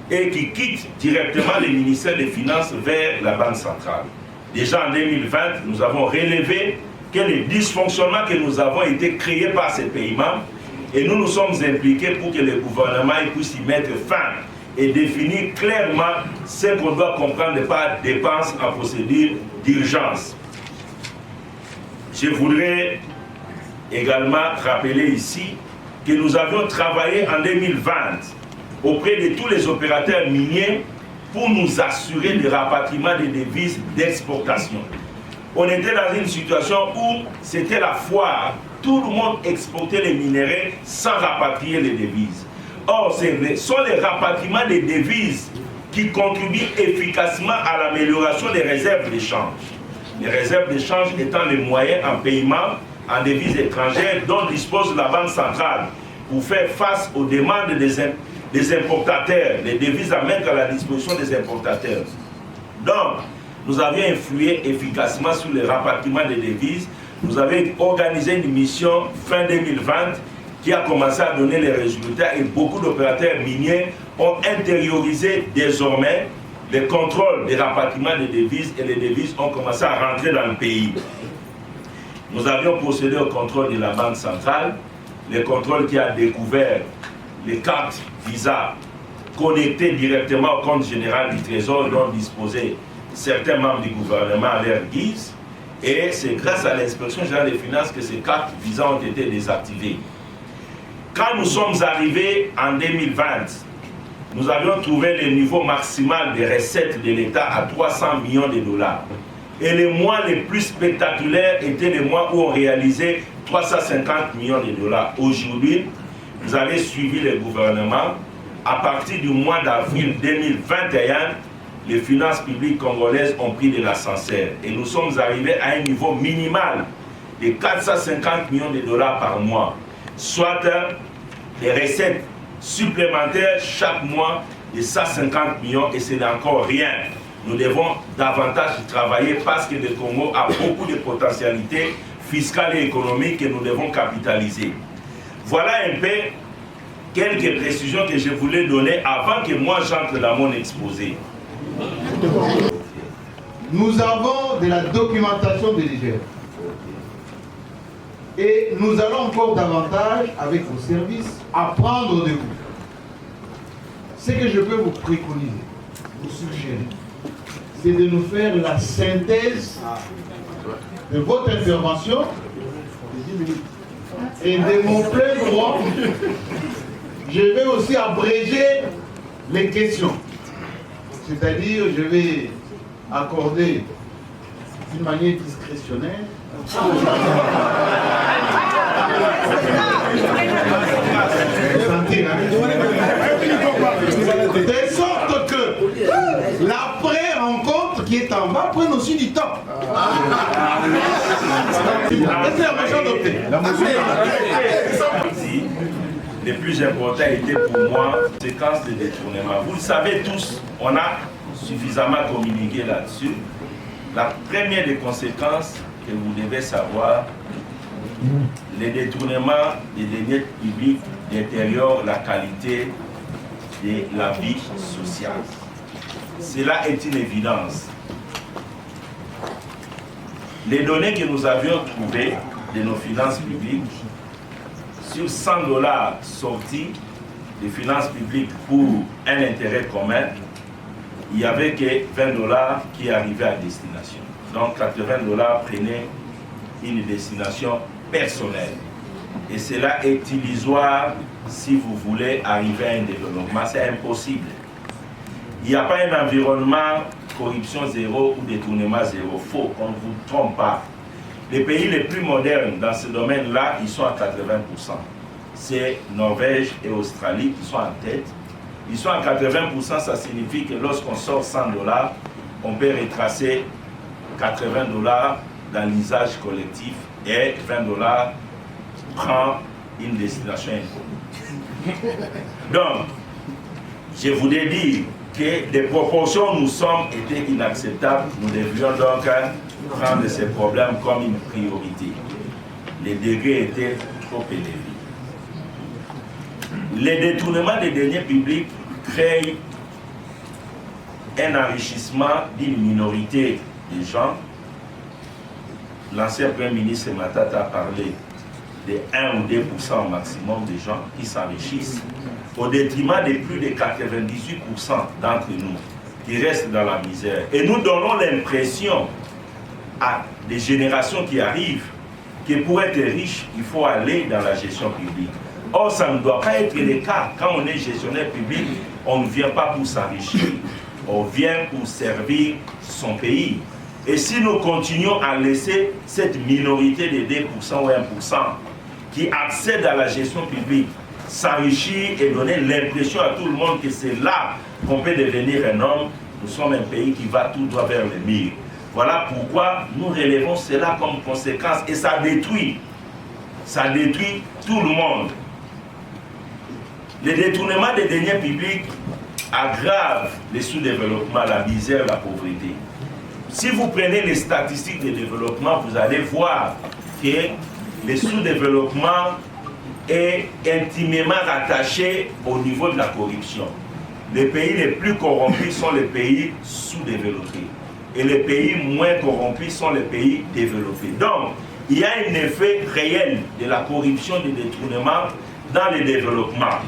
et qui quittent directement le ministère des Finances vers la Banque centrale. Déjà en 2020, nous avons relevé que les dysfonctionnements que nous avons été créés par ces paiements Et nous nous sommes impliqués pour que le gouvernement puisse y mettre fin et définir clairement ce qu'on doit comprendre par dépenses en procédure d'urgence. Je voudrais également rappeler ici que nous avions travaillé en 2020 auprès de tous les opérateurs miniers pour nous assurer le rapatriement des devises d'exportation. On était dans une situation où c'était la foire. Tout le monde exportait les minéraux sans rapatrier les devises. Or, ce sont les rapatriements des devises qui contribuent efficacement à l'amélioration des réserves d'échange. Les réserves d'échange étant les moyens en paiement en devises étrangères dont dispose la Banque centrale pour faire face aux demandes des importateurs, les devises à mettre à la disposition des importateurs. Donc, nous avions influé efficacement sur le rapatriement des devises. Nous avions organisé une mission fin 2020 qui a commencé à donner les résultats et beaucoup d'opérateurs miniers ont intériorisé désormais le contrôle des rapatriements des devises et les devises ont commencé à rentrer dans le pays. Nous avions procédé au contrôle de la Banque centrale, le contrôle qui a découvert les cartes Visa connectées directement au compte général du Trésor dont disposaient certains membres du gouvernement à leur guise. Et c'est grâce à l'inspection générale des finances que ces cartes Visa ont été désactivées. Quand nous sommes arrivés en 2020, nous avions trouvé le niveau maximal des recettes de l'État à 300 millions de dollars. Et les mois les plus spectaculaires étaient les mois où on réalisait 350 millions de dollars. Aujourd'hui, vous avez suivi le gouvernement. À partir du mois d'avril 2021, les finances publiques congolaises ont pris de l'ascenseur. Et nous sommes arrivés à un niveau minimal de 450 millions de dollars par mois. Soit des recettes supplémentaires chaque mois de 150 millions et ce n'est encore rien. Nous devons davantage travailler parce que le Congo a beaucoup de potentialités fiscales et économiques que nous devons capitaliser. Voilà un peu quelques précisions que je voulais donner avant que moi j'entre dans mon exposé. Nous avons de la documentation de l'IGF. Et nous allons encore davantage, avec vos services, apprendre de vous. Ce que je peux vous préconiser, vous suggérer, c'est de nous faire la synthèse de votre intervention et de mon plein droit. Je vais aussi abréger les questions. C'est-à-dire, je vais accorder d'une manière discrétionnaire de sorte que l'après-rencontre qui est en bas prenne aussi du temps. C'est la motion adoptée. Le plus important était pour moi la séquence de détournement. Vous le savez tous, on a suffisamment communiqué là-dessus. La première des conséquences que vous devez savoir, les détournements des deniers publics détériorent la qualité de la vie sociale. Cela est une évidence. Les données que nous avions trouvées de nos finances publiques, sur 100 $ sortis des finances publiques pour un intérêt commun, il n'y avait que 20 $ qui arrivaient à destination. Donc 80 $ prenaient une destination personnelle. Et cela est illusoire si vous voulez arriver à un développement. C'est impossible. Il n'y a pas un environnement corruption zéro ou détournement zéro. Faux, on ne vous trompe pas. Les pays les plus modernes dans ce domaine-là, ils sont à 80%. C'est Norvège et Australie qui sont en tête. Ils sont à 80%, ça signifie que lorsqu'on sort 100 $, on peut retracer 80 $ dans l'usage collectif et 20 $ prend une destination inconnue. Donc, je voulais dire que des proportions nous sommes étaient inacceptables. Nous devions donc prendre ces problèmes comme une priorité. Les degrés étaient trop élevés. Les détournements des deniers publics créent un enrichissement d'une minorité de gens. L'ancien Premier ministre Matata a parlé de 1 ou 2% au maximum des gens qui s'enrichissent, au détriment de plus de 98% d'entre nous qui restent dans la misère. Et nous donnons l'impression à des générations qui arrivent que pour être riche, il faut aller dans la gestion publique. Or, ça ne doit pas être le cas. Quand on est gestionnaire public, on ne vient pas pour s'enrichir, on vient pour servir son pays. Et si nous continuons à laisser cette minorité de 2% ou 1% qui accède à la gestion publique s'enrichir et donner l'impression à tout le monde que c'est là qu'on peut devenir un homme, nous sommes un pays qui va tout droit vers le mur. Voilà pourquoi nous relevons cela comme conséquence et ça détruit tout le monde. Le détournement des deniers publics aggrave le sous-développement, la misère, la pauvreté. Si vous prenez les statistiques de développement, vous allez voir que le sous-développement est intimement rattaché au niveau de la corruption. Les pays les plus corrompus sont les pays sous-développés. Et les pays moins corrompus sont les pays développés. Donc, il y a un effet réel de la corruption, du détournement dans le développement.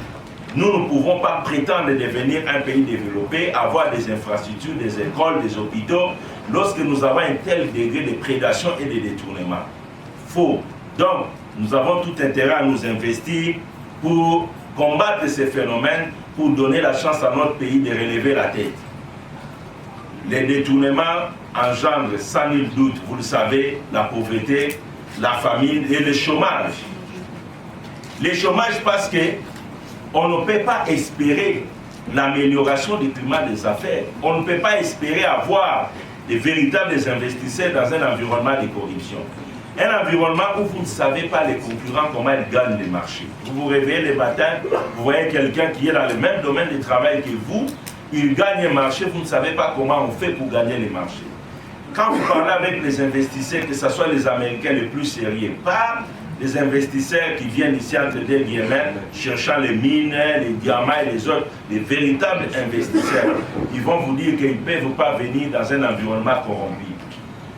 Nous ne pouvons pas prétendre devenir un pays développé, avoir des infrastructures, des écoles, des hôpitaux, lorsque nous avons un tel degré de prédation et de détournement. Faux. Donc, nous avons tout intérêt à nous investir pour combattre ces phénomènes, pour donner la chance à notre pays de relever la tête. Les détournements engendrent sans nul doute, vous le savez, la pauvreté, la famine et le chômage. Le chômage parce que on ne peut pas espérer l'amélioration du climat des affaires. On ne peut pas espérer avoir de véritables investisseurs dans un environnement de corruption. Un environnement où vous ne savez pas les concurrents comment ils gagnent les marchés. Vous vous réveillez le matin, vous voyez quelqu'un qui est dans le même domaine de travail que vous, il gagne un marché, vous ne savez pas comment on fait pour gagner les marchés. Quand vous parlez avec les investisseurs, que ce soit les Américains les plus sérieux, pas les investisseurs qui viennent ici entre deux guillemets, cherchant les mines, les diamants et les autres, les véritables investisseurs, ils vont vous dire qu'ils ne peuvent pas venir dans un environnement corrompu.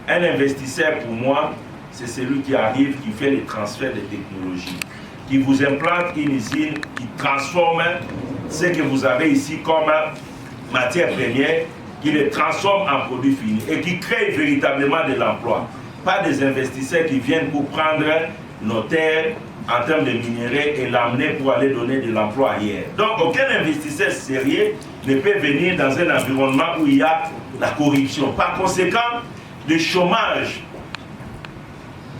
Un investisseur, pour moi, c'est celui qui arrive, qui fait les transferts de technologies, qui vous implante une usine, qui transforme ce que vous avez ici comme matière première, qui les transforme en produits finis et qui crée véritablement de l'emploi. Pas des investisseurs qui viennent pour prendre nos terres en termes de minerais et l'amener pour aller donner de l'emploi ailleurs. Donc aucun investisseur sérieux ne peut venir dans un environnement où il y a la corruption. Par conséquent, le chômage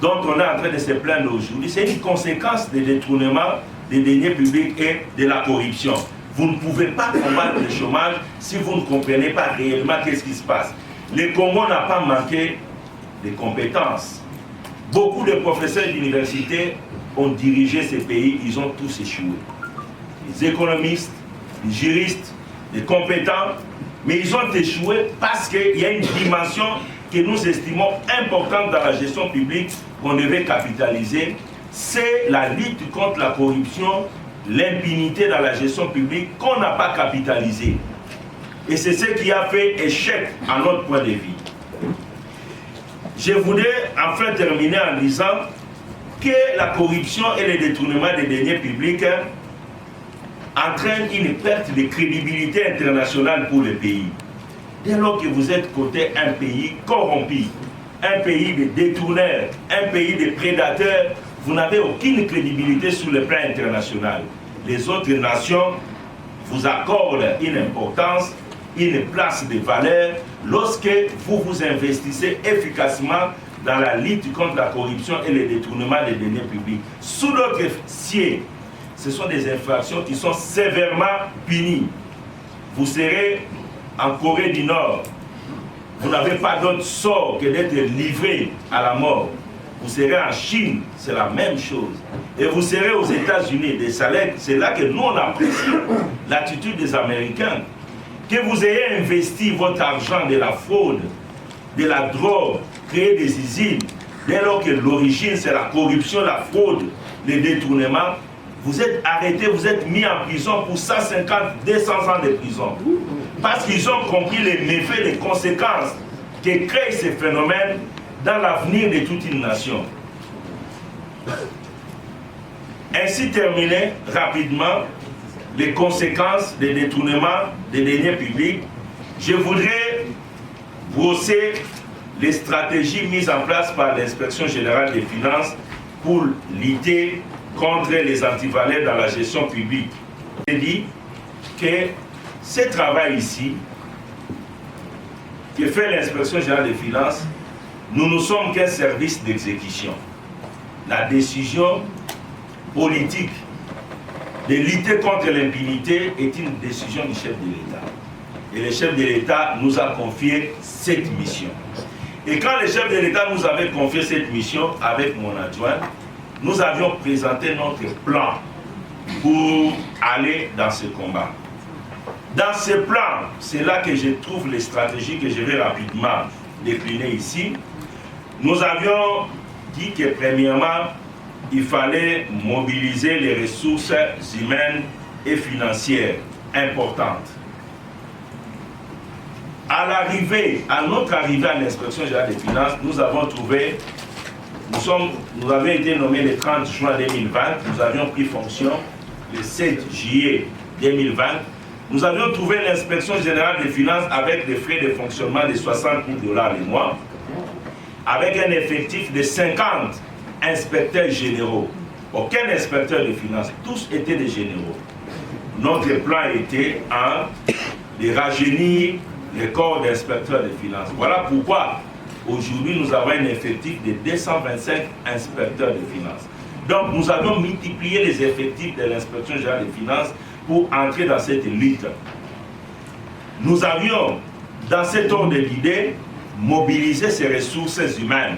dont on est en train de se plaindre aujourd'hui, c'est une conséquence des détournements des deniers publics et de la corruption. Vous ne pouvez pas combattre le chômage si vous ne comprenez pas réellement qu'est-ce qui se passe. Le Congo n'a pas manqué de compétences. Beaucoup de professeurs d'université ont dirigé ces pays, ils ont tous échoué. Les économistes, les juristes, les compétents, mais ils ont échoué parce qu'il y a une dimension que nous estimons importante dans la gestion publique qu'on devait capitaliser, c'est la lutte contre la corruption, l'impunité dans la gestion publique qu'on n'a pas capitalisé. Et c'est ce qui a fait échec à notre point de vue. Je voudrais enfin terminer en disant que la corruption et le détournement des deniers publics entraînent une perte de crédibilité internationale pour le pays. Dès lors que vous êtes côté un pays corrompu, un pays de détourneurs, un pays de prédateurs, vous n'avez aucune crédibilité sur le plan international. Les autres nations vous accordent une importance, une place de valeur lorsque vous vous investissez efficacement dans la lutte contre la corruption et le détournement des deniers publics. Sous notre ciel, ce sont des infractions qui sont sévèrement punies. Vous serez en Corée du Nord, vous n'avez pas d'autre sort que d'être livré à la mort. Vous serez en Chine, c'est la même chose. Et vous serez aux États-Unis, des salaires, c'est là que nous on apprécie l'attitude des Américains. Que vous ayez investi votre argent de la fraude, de la drogue, créer des usines, dès lors que l'origine c'est la corruption, la fraude, le détournement, vous êtes arrêté, vous êtes mis en prison pour 150, 200 ans de prison. Parce qu'ils ont compris les méfaits, les conséquences que créent ces phénomènes dans l'avenir de toute une nation. Ainsi terminer rapidement les conséquences des détournements des deniers publics, je voudrais brosser les stratégies mises en place par l'Inspection générale des finances pour lutter contre les antivaleurs dans la gestion publique. Je dis que ce travail ici, que fait l'Inspection générale des finances, nous ne sommes qu'un service d'exécution. La décision politique de lutter contre l'impunité est une décision du chef de l'État. Et le chef de l'État nous a confié cette mission. Et quand le chef de l'État nous avait confié cette mission avec mon adjoint, nous avions présenté notre plan pour aller dans ce combat. Dans ce plan, c'est là que je trouve les stratégies que je vais rapidement décliner ici. Nous avions dit que premièrement, il fallait mobiliser les ressources humaines et financières importantes. À notre arrivée à l'Inspection générale des finances, nous avons trouvé, nous avions été nommés le 30 juin 2020, nous avions pris fonction le 7 juillet 2020. Nous avions trouvé l'Inspection générale des finances avec des frais de fonctionnement de 60 000 $ le mois, avec un effectif de 50 inspecteurs généraux. Aucun inspecteur de finances, tous étaient des généraux. Notre plan était de rajeunir le corps d'inspecteurs de finances. Voilà pourquoi aujourd'hui nous avons un effectif de 225 inspecteurs de finances. Donc nous avons multiplié les effectifs de l'Inspection générale des finances pour entrer dans cette lutte. Nous avions, dans cet ordre d'idée, mobilisé ces ressources humaines.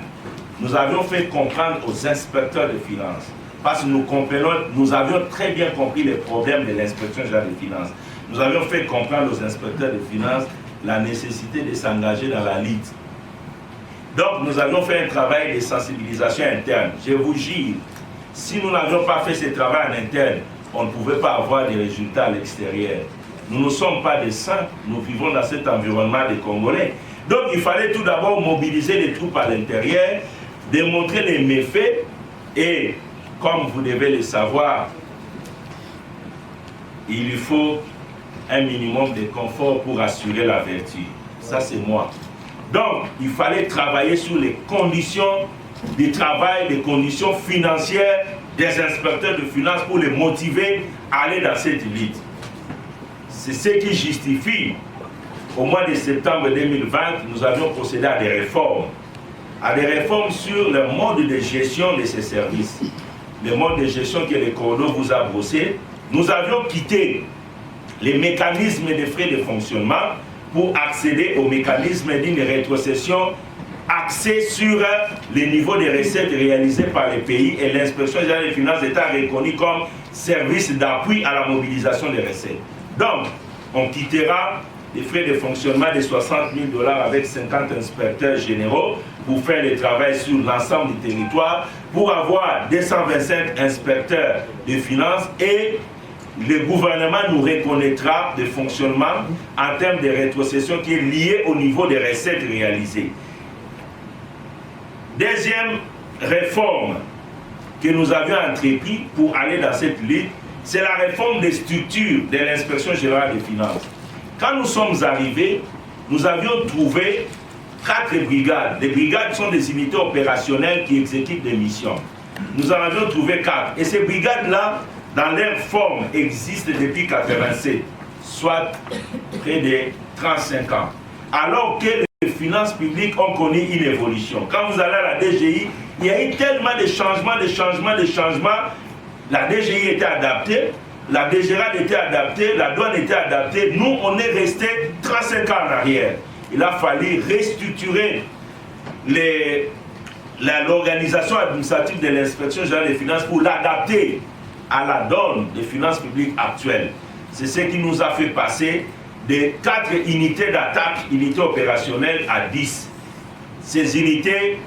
Nous avions fait comprendre aux inspecteurs de finances, parce que nous avions très bien compris les problèmes de l'Inspection générale des finances. Nous avions fait comprendre aux inspecteurs de finances la nécessité de s'engager dans la lutte. Donc nous avions fait un travail de sensibilisation interne. Je vous jure, si nous n'avions pas fait ce travail en interne, on ne pouvait pas avoir des résultats à l'extérieur. Nous ne sommes pas des saints, nous vivons dans cet environnement des Congolais. Donc il fallait tout d'abord mobiliser les troupes à l'intérieur, démontrer les méfaits et, comme vous devez le savoir, il lui faut un minimum de confort pour assurer la vertu. Ça c'est moi. Donc il fallait travailler sur les conditions de travail, les conditions financières des inspecteurs de finances pour les motiver à aller dans cette lutte. C'est ce qui justifie, au mois de septembre 2020, nous avions procédé à des réformes. À des réformes sur le mode de gestion de ces services. Le mode de gestion que le Cordo vous a brossé. Nous avions quitté les mécanismes de frais de fonctionnement pour accéder au mécanisme d'une rétrocession axée sur les niveaux de recettes réalisés par les pays, et l'Inspection générale des finances étant reconnue comme service d'appui à la mobilisation des recettes. Donc, on quittera les frais de fonctionnement de 60 000 $ avec 50 inspecteurs généraux pour faire le travail sur l'ensemble du territoire, pour avoir 225 inspecteurs de finances, et le gouvernement nous reconnaîtra de fonctionnement en termes de rétrocession qui est lié au niveau des recettes réalisées. Deuxième réforme que nous avions entrepris pour aller dans cette lutte, c'est la réforme des structures de l'Inspection générale des finances. Quand nous sommes arrivés, nous avions trouvé 4 brigades. Les brigades sont des unités opérationnelles qui exécutent des missions. Nous en avions trouvé 4. Et ces brigades-là, dans leur forme, existent depuis 1987, soit près de 35 ans. Alors que les finances publiques ont connu une évolution. Quand vous allez à la DGI, il y a eu tellement de changements. La DGI était adaptée, la DGRAD était adaptée, la douane était adaptée. Nous, on est resté 35 ans en arrière. Il a fallu restructurer l'organisation administrative de l'Inspection générale des finances pour l'adapter à la donne des finances publiques actuelles. C'est ce qui nous a fait passer de 4 unités d'attaque, unités opérationnelles, à 10. Ces unités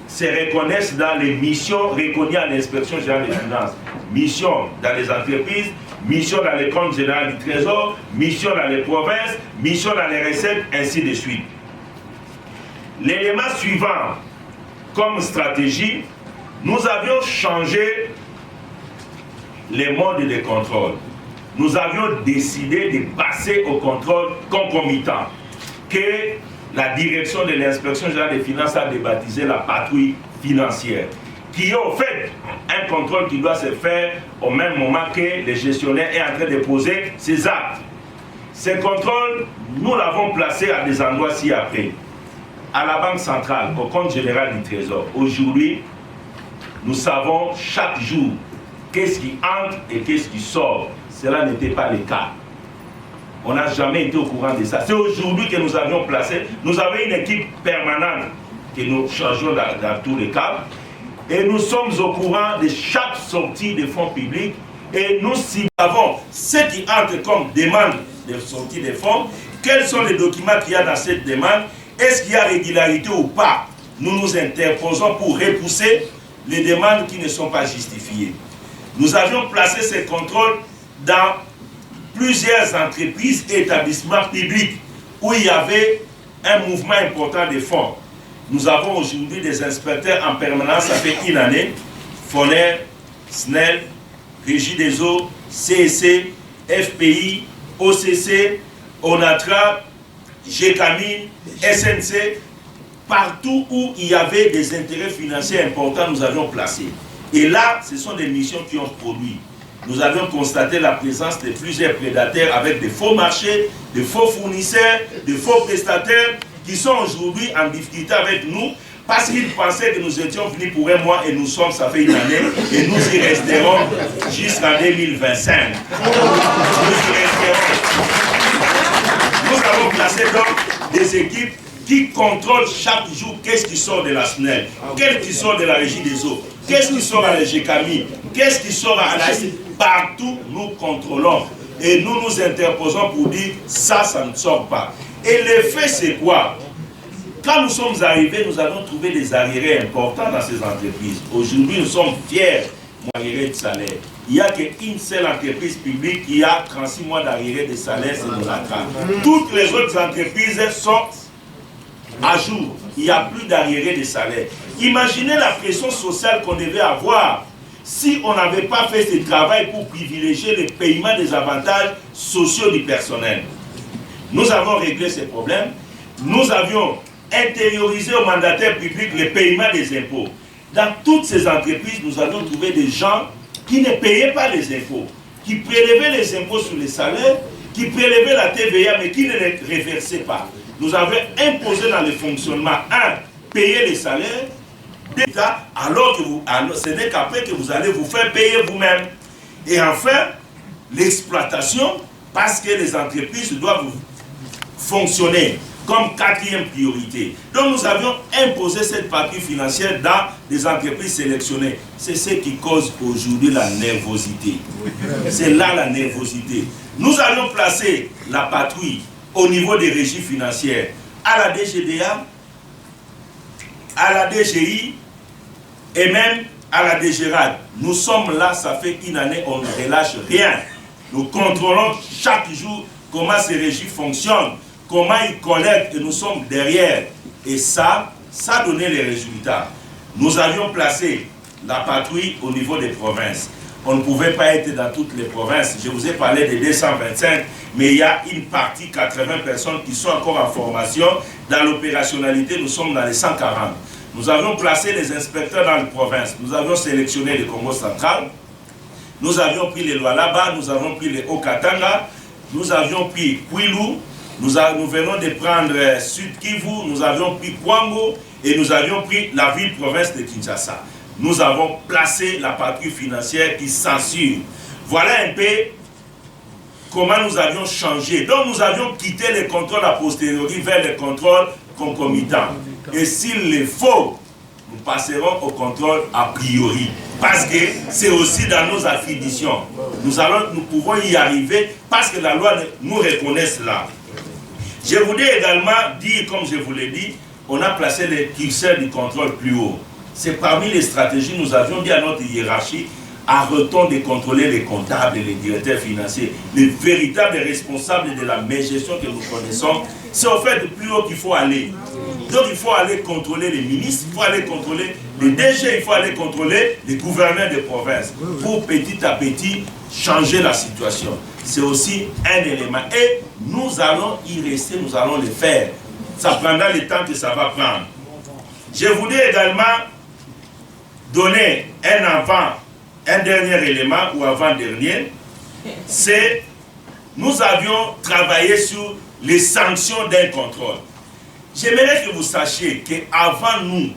se reconnaissent dans les missions reconnues à l'Inspection générale des finances. Missions dans les entreprises, missions dans les comptes généraux du Trésor, missions dans les provinces, missions dans les recettes, ainsi de suite. L'élément suivant, comme stratégie, nous avions changé les modes de contrôle. Nous avions décidé de passer au contrôle concomitant, que la direction de l'inspection générale des finances a débaptisé la patrouille financière, qui est au fait un contrôle qui doit se faire au même moment que le gestionnaire est en train de poser ses actes. Ce contrôle, nous l'avons placé à des endroits ci-après. À la Banque centrale, au compte général du Trésor. Aujourd'hui, nous savons chaque jour qu'est-ce qui entre et qu'est-ce qui sort. Cela n'était pas le cas. On n'a jamais été au courant de ça. C'est aujourd'hui que nous avions placé, nous avons une équipe permanente que nous changeons dans tous les cas. Et nous sommes au courant de chaque sortie de fonds publics. Et nous savons ce qui entre comme demande de sortie de fonds, quels sont les documents qu'il y a dans cette demande, est-ce qu'il y a régularité ou pas. Nous nous interposons pour repousser les demandes qui ne sont pas justifiées. Nous avions placé ces contrôles dans plusieurs entreprises et établissements publics où il y avait un mouvement important de fonds. Nous avons aujourd'hui des inspecteurs en permanence, ça fait une année, FONER, SNEL, Régie des eaux, CSC, FPI, OCC, ONATRA, GECAMI, SNC, partout où il y avait des intérêts financiers importants, nous avions placé. Et là, ce sont des missions qui ont produit. Nous avions constaté la présence de plusieurs prédateurs avec des faux marchés, de faux fournisseurs, de faux prestataires qui sont aujourd'hui en difficulté avec nous parce qu'ils pensaient que nous étions venus pour un mois et nous sommes, ça fait une année, et nous y resterons jusqu'en 2025. Nous y resterons. Nous avons placé donc des équipes qui contrôlent chaque jour qu'est-ce qui sort de la SNEL, qu'est-ce qui sort de la Régie des eaux, qu'est-ce qui sort à la GECAMI, qu'est-ce qui sort à la... Partout, nous contrôlons. Et nous nous interposons pour dire, ça ne sort pas. Et l'effet, c'est quoi? Quand nous sommes arrivés, nous avons trouvé des arriérés importants dans ces entreprises. Aujourd'hui, nous sommes fiers d'arriérés de salaire. Il n'y a qu'une seule entreprise publique qui a 36 mois d'arriérés de salaire, c'est Onatra. Toutes les autres entreprises sont à jour. Il n'y a plus d'arriérés de salaire. Imaginez la pression sociale qu'on devait avoir si on n'avait pas fait ce travail pour privilégier le paiement des avantages sociaux du personnel. Nous avons réglé ces problèmes. Nous avions intériorisé aux mandataires publics le paiement des impôts. Dans toutes ces entreprises, nous avions trouvé des gens qui ne payaient pas les impôts, qui prélevaient les impôts sur les salaires, qui prélevaient la TVA, mais qui ne les reversaient pas. Nous avions imposé dans le fonctionnement, payer les salaires, alors que ce n'est qu'après que vous allez vous faire payer vous-même. Et enfin, l'exploitation, parce que les entreprises doivent fonctionner comme quatrième priorité. Donc nous avions imposé cette partie financière dans des entreprises sélectionnées. C'est ce qui cause aujourd'hui la nervosité. C'est là la nervosité. Nous allons placer la patrouille au niveau des régies financières, à la DGDA, à la DGI et même à la DGRAD. Nous sommes là, ça fait une année, on ne relâche rien. Nous contrôlons chaque jour comment ces régies fonctionnent, comment ils collectent et nous sommes derrière. Et ça a donné les résultats. Nous avions placé la patrouille au niveau des provinces. On ne pouvait pas être dans toutes les provinces. Je vous ai parlé des 225, mais il y a une partie, 80 personnes qui sont encore en formation. Dans l'opérationnalité, nous sommes dans les 140. Nous avions placé les inspecteurs dans les provinces. Nous avions sélectionné le Congo central. Nous avions pris les Lualaba, nous avons pris les Haut-Katanga, nous avions pris Kwilu, nous venons de prendre Sud Kivu, nous avions pris Kwango et nous avions pris la ville-province de Kinshasa. Nous avons placé la patrouille financière qui censure. Voilà un peu comment nous avions changé. Donc nous avions quitté les contrôles a posteriori vers les contrôles concomitants. Et s'il le faut, nous passerons au contrôle a priori. Parce que c'est aussi dans nos affinitions. Nous pouvons y arriver parce que la loi nous reconnaît là. Je voudrais également dire, comme je vous l'ai dit, on a placé les curseurs du contrôle plus haut. C'est parmi les stratégies, nous avions dit à notre hiérarchie, arrêtons de contrôler les comptables et les directeurs financiers. Les véritables responsables de la gestion que nous connaissons, c'est au fait de plus haut qu'il faut aller. Donc il faut aller contrôler les ministres, il faut aller contrôler les DG, il faut aller contrôler les gouverneurs de province pour petit à petit changer la situation. C'est aussi un élément. Et nous allons y rester, nous allons le faire. Ça prendra le temps que ça va prendre. Je voudrais également donner un dernier élément ou avant-dernier. C'est nous avions travaillé sur les sanctions d'un contrôle. J'aimerais que vous sachiez qu'avant nous,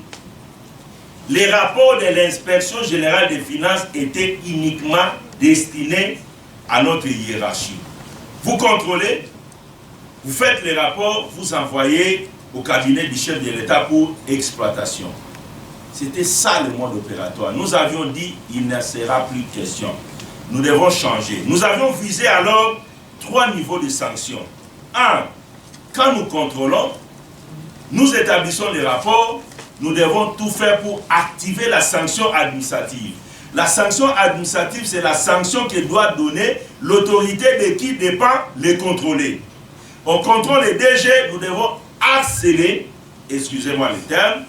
les rapports de l'inspection générale des finances étaient uniquement destinés à notre hiérarchie. Vous contrôlez, vous faites les rapports, vous envoyez au cabinet du chef de l'État pour exploitation. C'était ça le mode opératoire. Nous avions dit il ne sera plus question. Nous devons changer. Nous avions visé alors 3 niveaux de sanctions. 1. Quand nous contrôlons, nous établissons les rapports, nous devons tout faire pour activer la sanction administrative. La sanction administrative, c'est la sanction que doit donner l'autorité de qui dépend les contrôler. On contrôle les DG, nous devons harceler, excusez-moi le terme,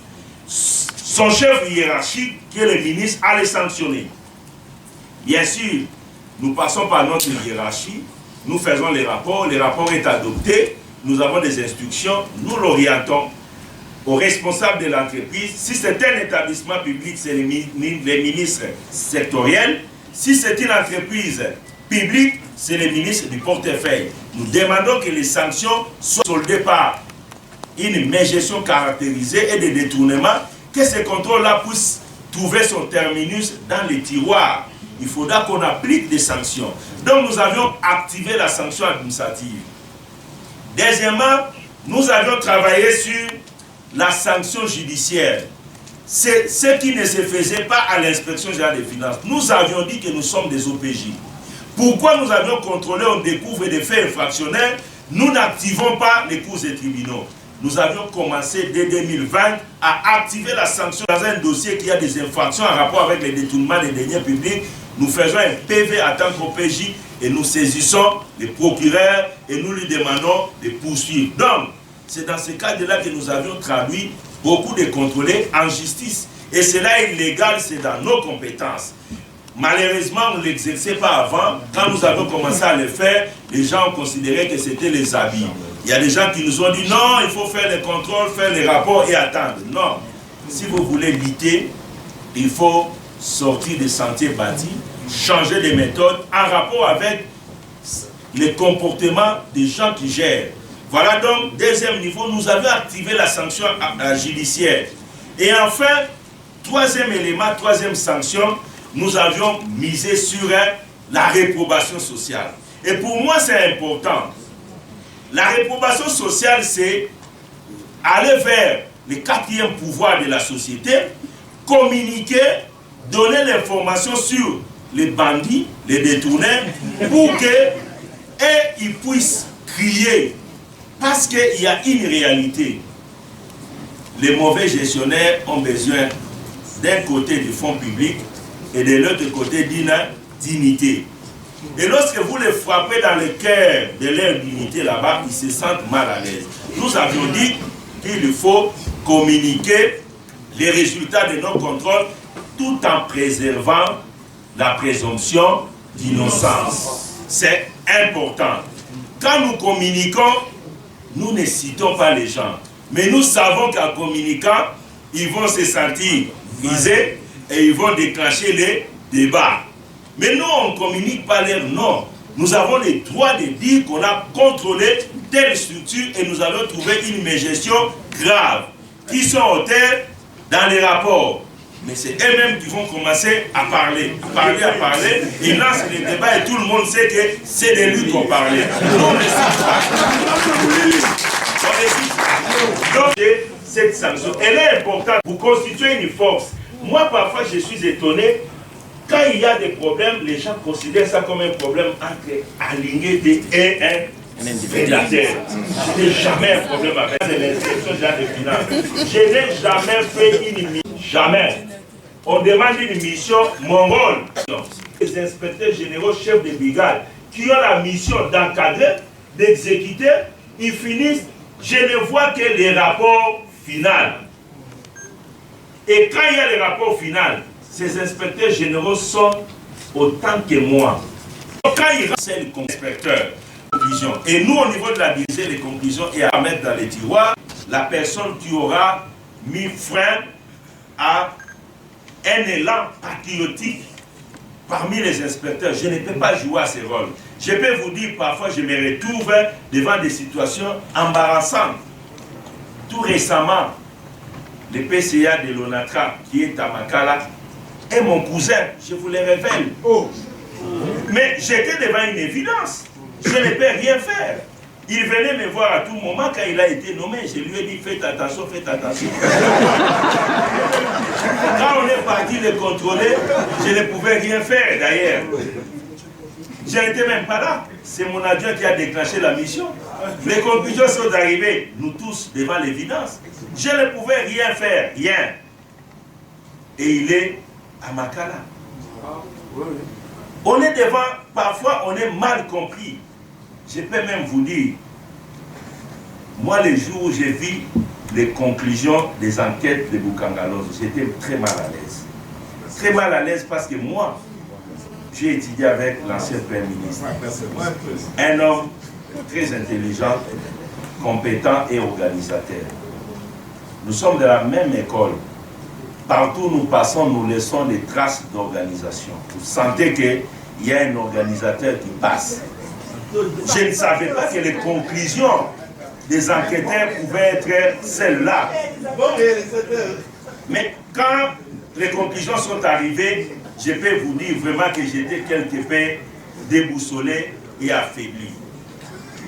son chef hiérarchique, qui est le ministre, à les sanctionner. Bien sûr, nous passons par notre hiérarchie, nous faisons les rapports est adopté, nous avons des instructions, nous l'orientons aux responsables de l'entreprise. Si c'est un établissement public, c'est les ministres sectoriels. Si c'est une entreprise publique, c'est les ministres du portefeuille. Nous demandons que les sanctions soient soldées par une mégestion caractérisée et des détournements, que ces contrôles-là puissent trouver son terminus dans les tiroirs. Il faudra qu'on applique des sanctions. Donc nous avions activé la sanction administrative. Deuxièmement, nous avions travaillé sur la sanction judiciaire. C'est ce qui ne se faisait pas à l'inspection générale des finances. Nous avions dit que nous sommes des OPJ. Pourquoi nous avions contrôlé, on découvre des faits infractionnels, nous n'activons pas les cours et tribunaux. Nous avions commencé dès 2020 à activer la sanction dans un dossier qui a des infractions en rapport avec les détournements des deniers publics. Nous faisons un PV en tant qu'OPJ et nous saisissons les procureurs et nous lui demandons de poursuivre. Donc, c'est dans ce cadre-là que nous avions traduit beaucoup de contrôlés en justice. Et cela est illégal, c'est dans nos compétences. Malheureusement, on ne l'exerçait pas avant. Quand nous avons commencé à le faire, les gens ont considéré que c'était les habits. Il y a des gens qui nous ont dit non, il faut faire les contrôles, faire les rapports et attendre. Non. Si vous voulez lutter, il faut sortir des sentiers bâtis, changer de méthode en rapport avec les comportements des gens qui gèrent. Voilà donc, deuxième niveau, nous avions activé la sanction judiciaire. Et enfin, troisième élément, troisième sanction, nous avions misé sur la réprobation sociale. Et pour moi, c'est important. La réprobation sociale, c'est aller vers le 4e pouvoir de la société, communiquer, donner l'information sur les bandits, les détourneurs, pour qu'ils puissent crier. Parce qu'il y a une réalité. Les mauvais gestionnaires ont besoin d'un côté du fonds public et de l'autre côté d'une dignité. Et lorsque vous les frappez dans le cœur de leur dignité là-bas, ils se sentent mal à l'aise. Nous avions dit qu'il faut communiquer les résultats de nos contrôles tout en préservant la présomption d'innocence. C'est important. Quand nous communiquons, nous ne citons pas les gens. Mais nous savons qu'en communiquant, ils vont se sentir visés et ils vont déclencher les débats. Mais nous, on ne communique pas leur nom. Nous avons le droit de dire qu'on a contrôlé telle structure et nous allons trouver une mégestion grave. Qui sont auteurs dans les rapports. Mais c'est eux-mêmes qui vont commencer à parler. Ils lancent les débats et tout le monde sait que c'est de lui qu'on parlait. Nous, on ne cite pas. Donc, cette sanction, elle est importante. Vous constituez une force. Moi, parfois, je suis étonné. Quand il y a des problèmes, les gens considèrent ça comme un problème entre aligné et un prédateur. Je n'ai jamais un problème avec l'inspection générale des finances. Je n'ai jamais fait une mission. Jamais. On demande une mission, mon rôle. Les inspecteurs généraux, chefs de brigade, qui ont la mission d'encadrer, d'exécuter, ils finissent, je ne vois que les rapports final. Et quand il y a le rapport final, ces inspecteurs généraux sont autant que moi. Quand il rend, c'est le inspecteur. Et nous, au niveau de la visée, les conclusions et à mettre dans les tiroirs, la personne qui aura mis frein à un élan patriotique parmi les inspecteurs. Je ne peux pas jouer à ces rôles. Je peux vous dire, parfois, je me retrouve devant des situations embarrassantes. Tout récemment, le PCA de l'ONATRA, qui est à Makala, est mon cousin, je vous le révèle. Mais j'étais devant une évidence. Je ne peux rien faire. Il venait me voir à tout moment quand il a été nommé. Je lui ai dit, faites attention, faites attention. Quand on est parti le contrôler, je ne pouvais rien faire d'ailleurs. Je n'étais même pas là. C'est mon adjoint qui a déclenché la mission. Les conclusions sont arrivées, nous tous, devant l'évidence. Je ne pouvais rien faire, rien. Et il est à Makala. On est devant, parfois on est mal compris. Je peux même vous dire, moi les jours où j'ai vu les conclusions des enquêtes de Boukangalose, j'étais très mal à l'aise. Très mal à l'aise parce que moi, j'ai étudié avec l'ancien Premier ministre. Un homme très intelligent, compétent et organisateur. Nous sommes de la même école. Partout où nous passons, nous laissons des traces d'organisation. Vous sentez qu'il y a un organisateur qui passe. Je ne savais pas que les conclusions des enquêteurs pouvaient être celles-là. Mais quand les conclusions sont arrivées, je peux vous dire vraiment que j'étais quelque peu déboussolé et affaibli.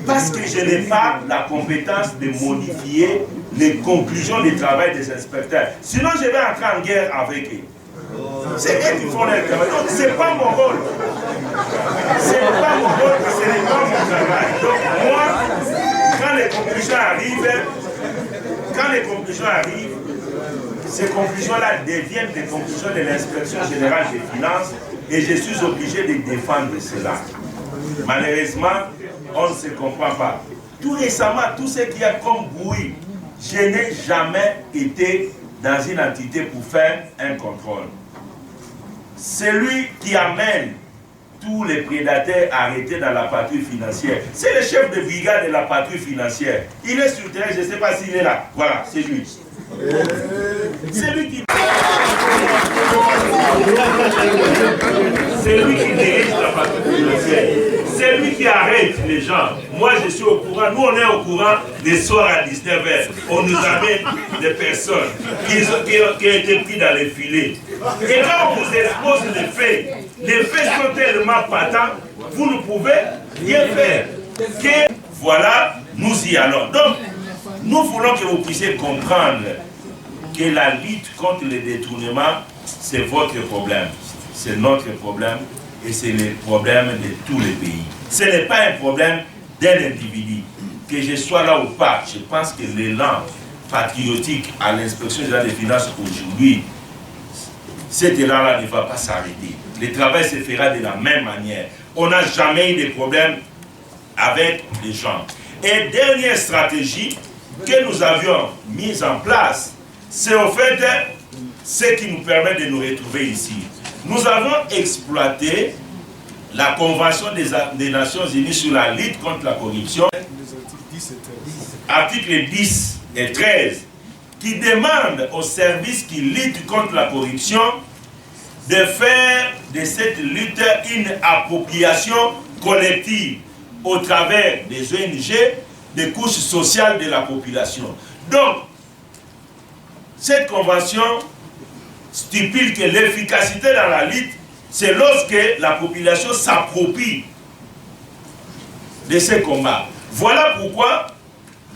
Parce que je n'ai pas la compétence de modifier les conclusions du travail des inspecteurs. Sinon, je vais entrer en guerre avec eux. C'est eux qui font leur travail. Donc, ce n'est pas mon rôle. Ce n'est pas mon rôle, ce n'est pas mon travail. Donc, moi, quand les conclusions arrivent, ces conclusions-là deviennent des conclusions de l'inspection générale des finances et je suis obligé de défendre cela. Malheureusement, on ne se comprend pas. Tout récemment, tout ce qu'il y a comme bruit, je n'ai jamais été dans une entité pour faire un contrôle. Celui qui amène tous les prédateurs arrêtés dans la patrouille financière, c'est le chef de brigade de la patrouille financière. Il est sur le terrain, je ne sais pas s'il est là. Voilà, c'est lui. C'est lui qui... C'est lui qui dirige la patrouille financière. C'est lui qui arrête les gens. Moi, je suis au courant. Nous, on est au courant des soirs à 19h. On nous amène des personnes qui ont été pris dans les filets. Et quand on vous expose les faits sont tellement patents, vous ne pouvez rien faire. Que voilà, nous y allons. Donc, nous voulons que vous puissiez comprendre que la lutte contre le détournement, c'est votre problème. C'est notre problème. Et c'est le problème de tous les pays. Ce n'est pas un problème d'un individu. Que je sois là ou pas, je pense que l'élan patriotique à l'inspection générale des finances aujourd'hui, cet élan-là ne va pas s'arrêter. Le travail se fera de la même manière. On n'a jamais eu de problème avec les gens. Et dernière stratégie que nous avions mise en place, c'est au fait ce qui nous permet de nous retrouver ici. Nous avons exploité la Convention des Nations Unies sur la lutte contre la corruption, articles 10 et 13, qui demande aux services qui luttent contre la corruption de faire de cette lutte une appropriation collective au travers des ONG, des couches sociales de la population. Donc, cette convention stipule que l'efficacité dans la lutte, c'est lorsque la population s'approprie de ces combats. Voilà pourquoi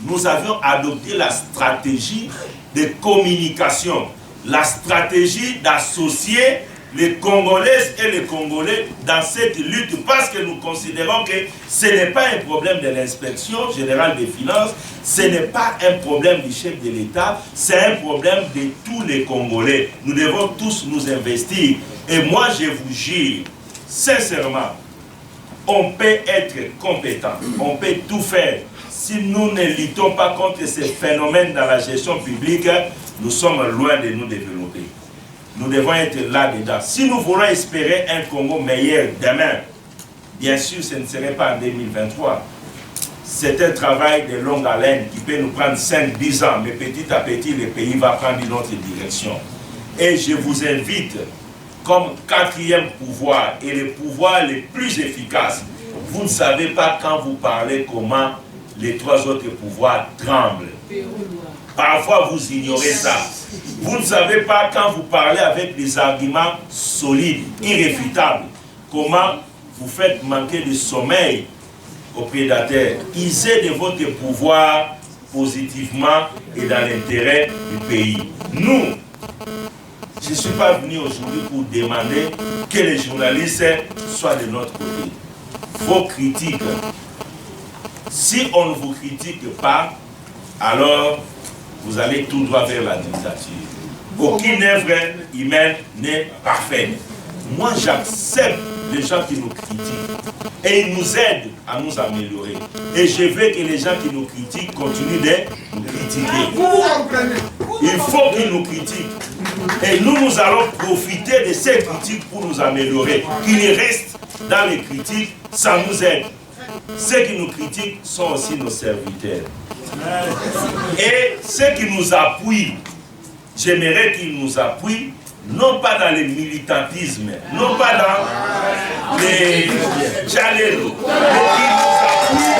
nous avions adopté la stratégie de communication, la stratégie d'associer les Congolaises et les Congolais dans cette lutte, parce que nous considérons que ce n'est pas un problème de l'inspection générale des finances, ce n'est pas un problème du chef de l'État, c'est un problème de tous les Congolais. Nous devons tous nous investir. Et moi, je vous jure, sincèrement, on peut être compétent, on peut tout faire. Si nous ne luttons pas contre ces phénomènes dans la gestion publique, nous sommes loin de nous développer. Nous devons être là-dedans. Si nous voulons espérer un Congo meilleur demain, bien sûr, ce ne serait pas en 2023. C'est un travail de longue haleine qui peut nous prendre 5-10 ans, mais petit à petit, le pays va prendre une autre direction. Et je vous invite, comme quatrième pouvoir et le pouvoir le plus efficace, vous ne savez pas quand vous parlez comment les trois autres pouvoirs tremblent. Parfois, vous ignorez ça. Vous ne savez pas quand vous parlez avec des arguments solides, irréfutables, comment vous faites manquer de sommeil aux prédateurs. Usez de votre pouvoir positivement et dans l'intérêt du pays. Nous, je ne suis pas venu aujourd'hui pour demander que les journalistes soient de notre côté. Vos critiques, si on ne vous critique pas, alors vous allez tout droit vers la dictature. Aucune œuvre humaine n'est parfaite. Moi, j'accepte les gens qui nous critiquent et ils nous aident à nous améliorer. Et je veux que les gens qui nous critiquent continuent de nous critiquer. Il faut qu'ils nous critiquent. Et nous allons profiter de ces critiques pour nous améliorer. Qu'ils restent dans les critiques, ça nous aide. Ceux qui nous critiquent sont aussi nos serviteurs. Et ceux qui nous appuient, j'aimerais qu'ils nous appuient, non pas dans le militantisme, non pas dans les chaleurs, mais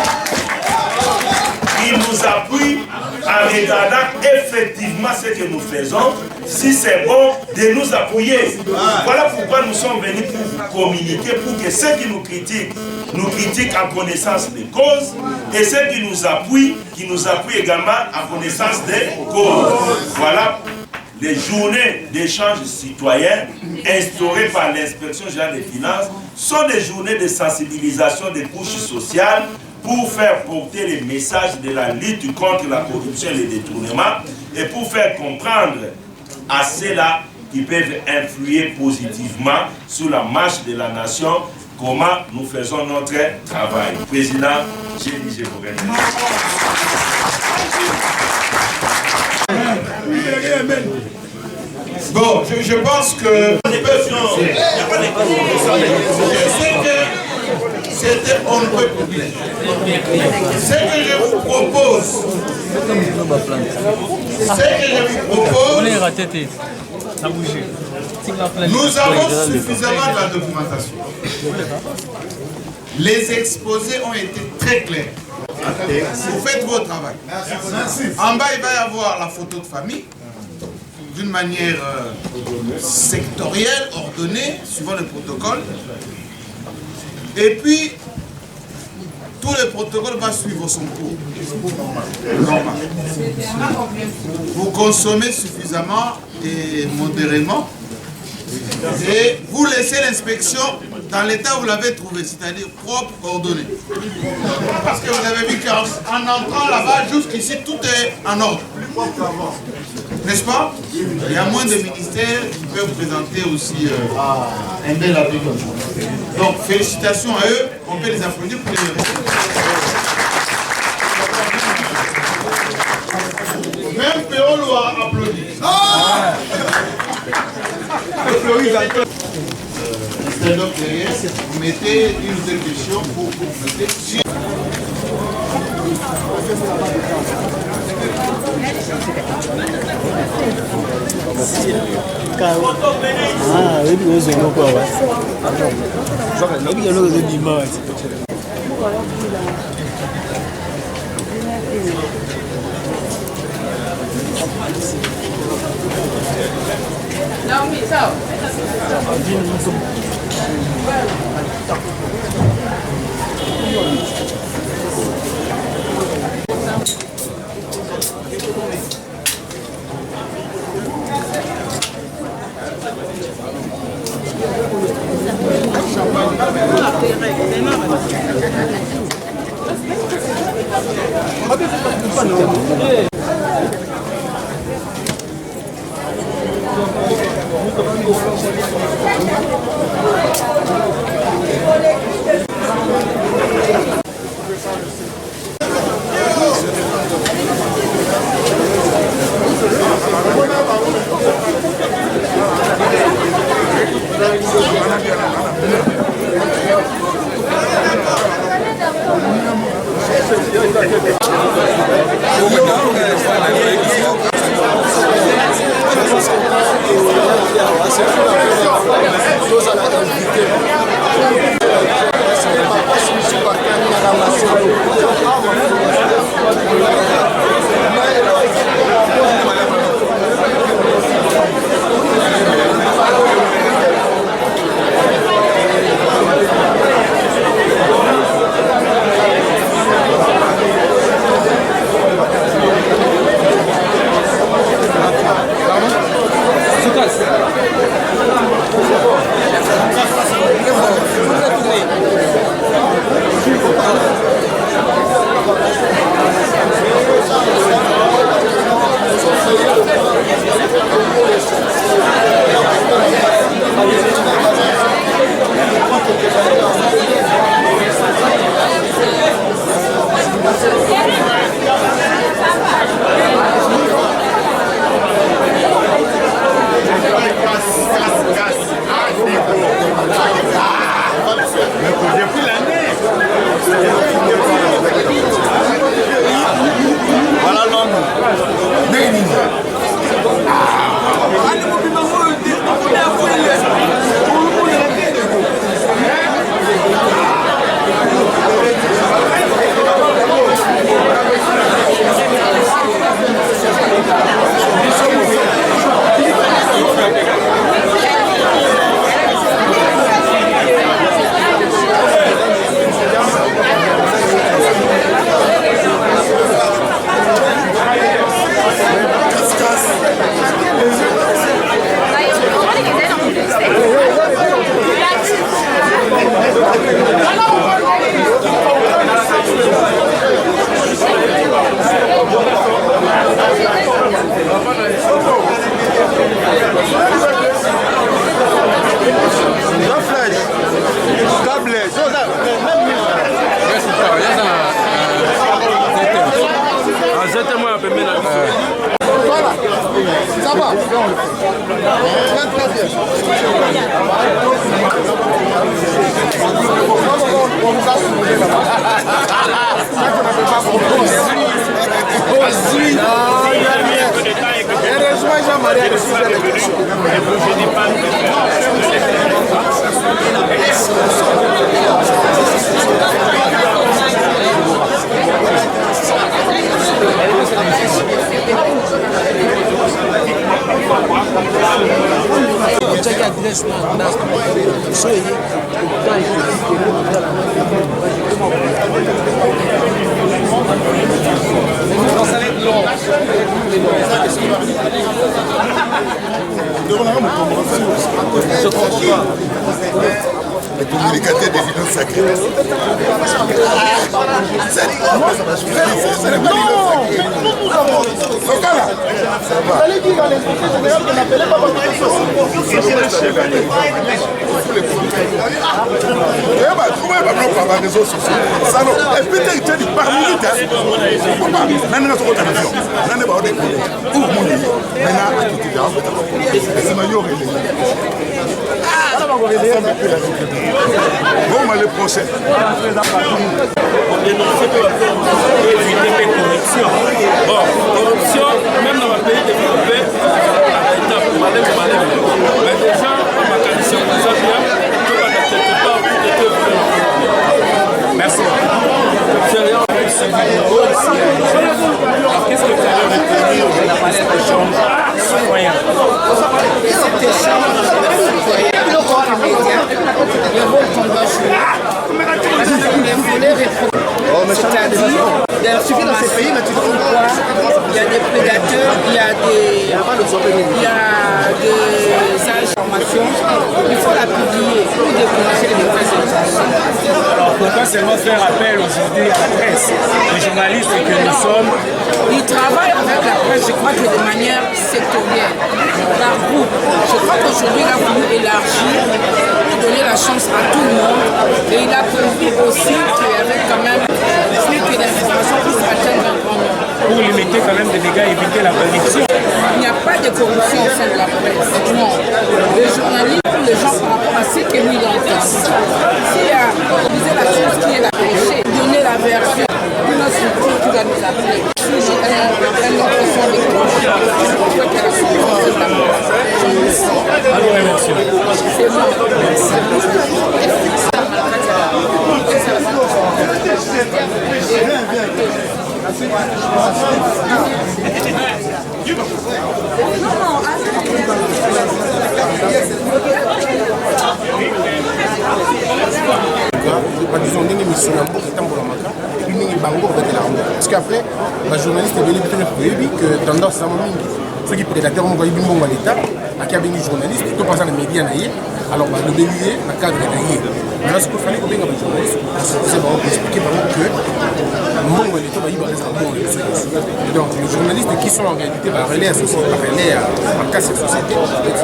qu'ils nous appuient en regardant effectivement ce que nous faisons, si c'est bon, de nous appuyer. Voilà pourquoi nous sommes venus pour vous communiquer, pour que ceux qui nous critiquent en connaissance des causes, et ceux qui nous appuient également en connaissance des causes. Voilà les journées d'échange citoyen instaurées par l'inspection générale des finances sont des journées de sensibilisation des couches sociales pour faire porter les messages de la lutte contre la corruption et le détournement et pour faire comprendre à ceux-là qui peuvent influer positivement sur la marche de la nation comment nous faisons notre travail. Président, je vous remercie. Bon, je pense que... C'était on ne peut plus clair. Ce que je vous propose, nous avons suffisamment de la documentation. Les exposés ont été très clairs. Vous faites votre travail. En bas, il va y avoir la photo de famille, d'une manière sectorielle, ordonnée, suivant le protocole. Et puis, tout le protocole va suivre son cours. Normal. Vous consommez suffisamment et modérément. Et vous laissez l'inspection dans l'état où vous l'avez trouvé, c'est-à-dire propre, ordonné. Parce que vous avez vu qu'en entrant là-bas, jusqu'ici, tout est en ordre. N'est-ce pas? Il y a moins de ministères qui peuvent présenter aussi un bel avis comme ça. Donc, félicitations à eux, on peut les applaudir pour les remercier. Même Péolo a applaudi. Donc derrière, vous mettez une ou deux questions pour compléter. moi un peu maintenant. Voilà, ça va. Heureusement, Jean-Marie a reçu la révolution. Je comprends pas. Les communicateurs des finances sacrées. Vous allez dire dans l'instruction générale qu'on n'appelait pas votre réseaux sociaux. Ça non, peut-être que par minute, le procès. Éviter les corruptions. Bon, corruption, même dans un pays développé, mais déjà, on va qualifier comme ça bien, que on n'accepte pas merci. Alors, qu'est-ce que vous avez retenu de l'échange citoyen? Cet échange citoyen, le rôle immédiat, le rôle qu'on doit jouer, c'est-à-dire, il suffit dans ces pays, mais tu vois, il y a des prédateurs, il y a des informations, il faut la publier pour déclencher les mauvaises intentions. Alors pourquoi seulement faire appel aujourd'hui à la presse, les journalistes que nous sommes? Ils travaillent avec la presse, je crois que de manière sectorielle, par groupe. Je crois qu'aujourd'hui, il a voulu élargir, donner la chance à tout le monde, et il a compris aussi qu'il y avait quand même plus que l'information pour atteindre un grand nombre. Pour limiter quand même des dégâts, éviter la corruption. Il n'y a pas de corruption au sein de la presse. Non. Le journaliste, les gens par rapport à ce que lui il entend. S'il a disait la chose qui est la péché, donner la version d'une structure qui va nous appeler. Si j'ai un autre son de corruption, je crois qu'elle a souffert de la presse. Alors, merci. C'est bon. Disons ndenge mission ya mboka etambolamaka epuis ndenge bango babetela yango parce que après bajournaliste ebele bitene koyebi que tendance ezama mingi soki prédateur moko ayebi mbongo ya l'état aki abengi journaliste to mpenza na média na ye alors balobeli ye na cadre na ye maintenant soki ofali kobenga bajournaliste kosensibilize bango koexplike bango que mbongo ya l'état bayiba reste mbongo ya biso nyonso donc les journalistes qui sont en réalité barelais ya société barelais ya makasi ya société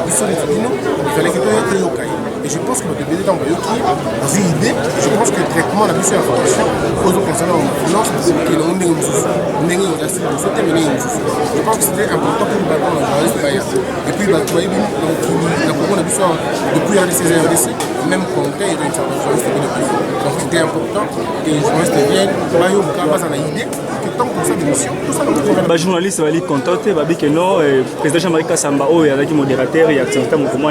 biso neti bino ifalaki toyoka ye. Et je pense que le BD dans une idée, je pense que le traitement de la mission d'information concernant la finance, qui est le monde de je pense que c'était important pour le bâton dans le journaliste. Et puis, la mission depuis RDC, même compté et une journaliste depuis. Donc c'était important que les journalistes viennent, pas en idée. Les journalistes vont être contents, que non, le président Jean-Marie Kassamba, il y a des modérateurs, il y a des mouvements,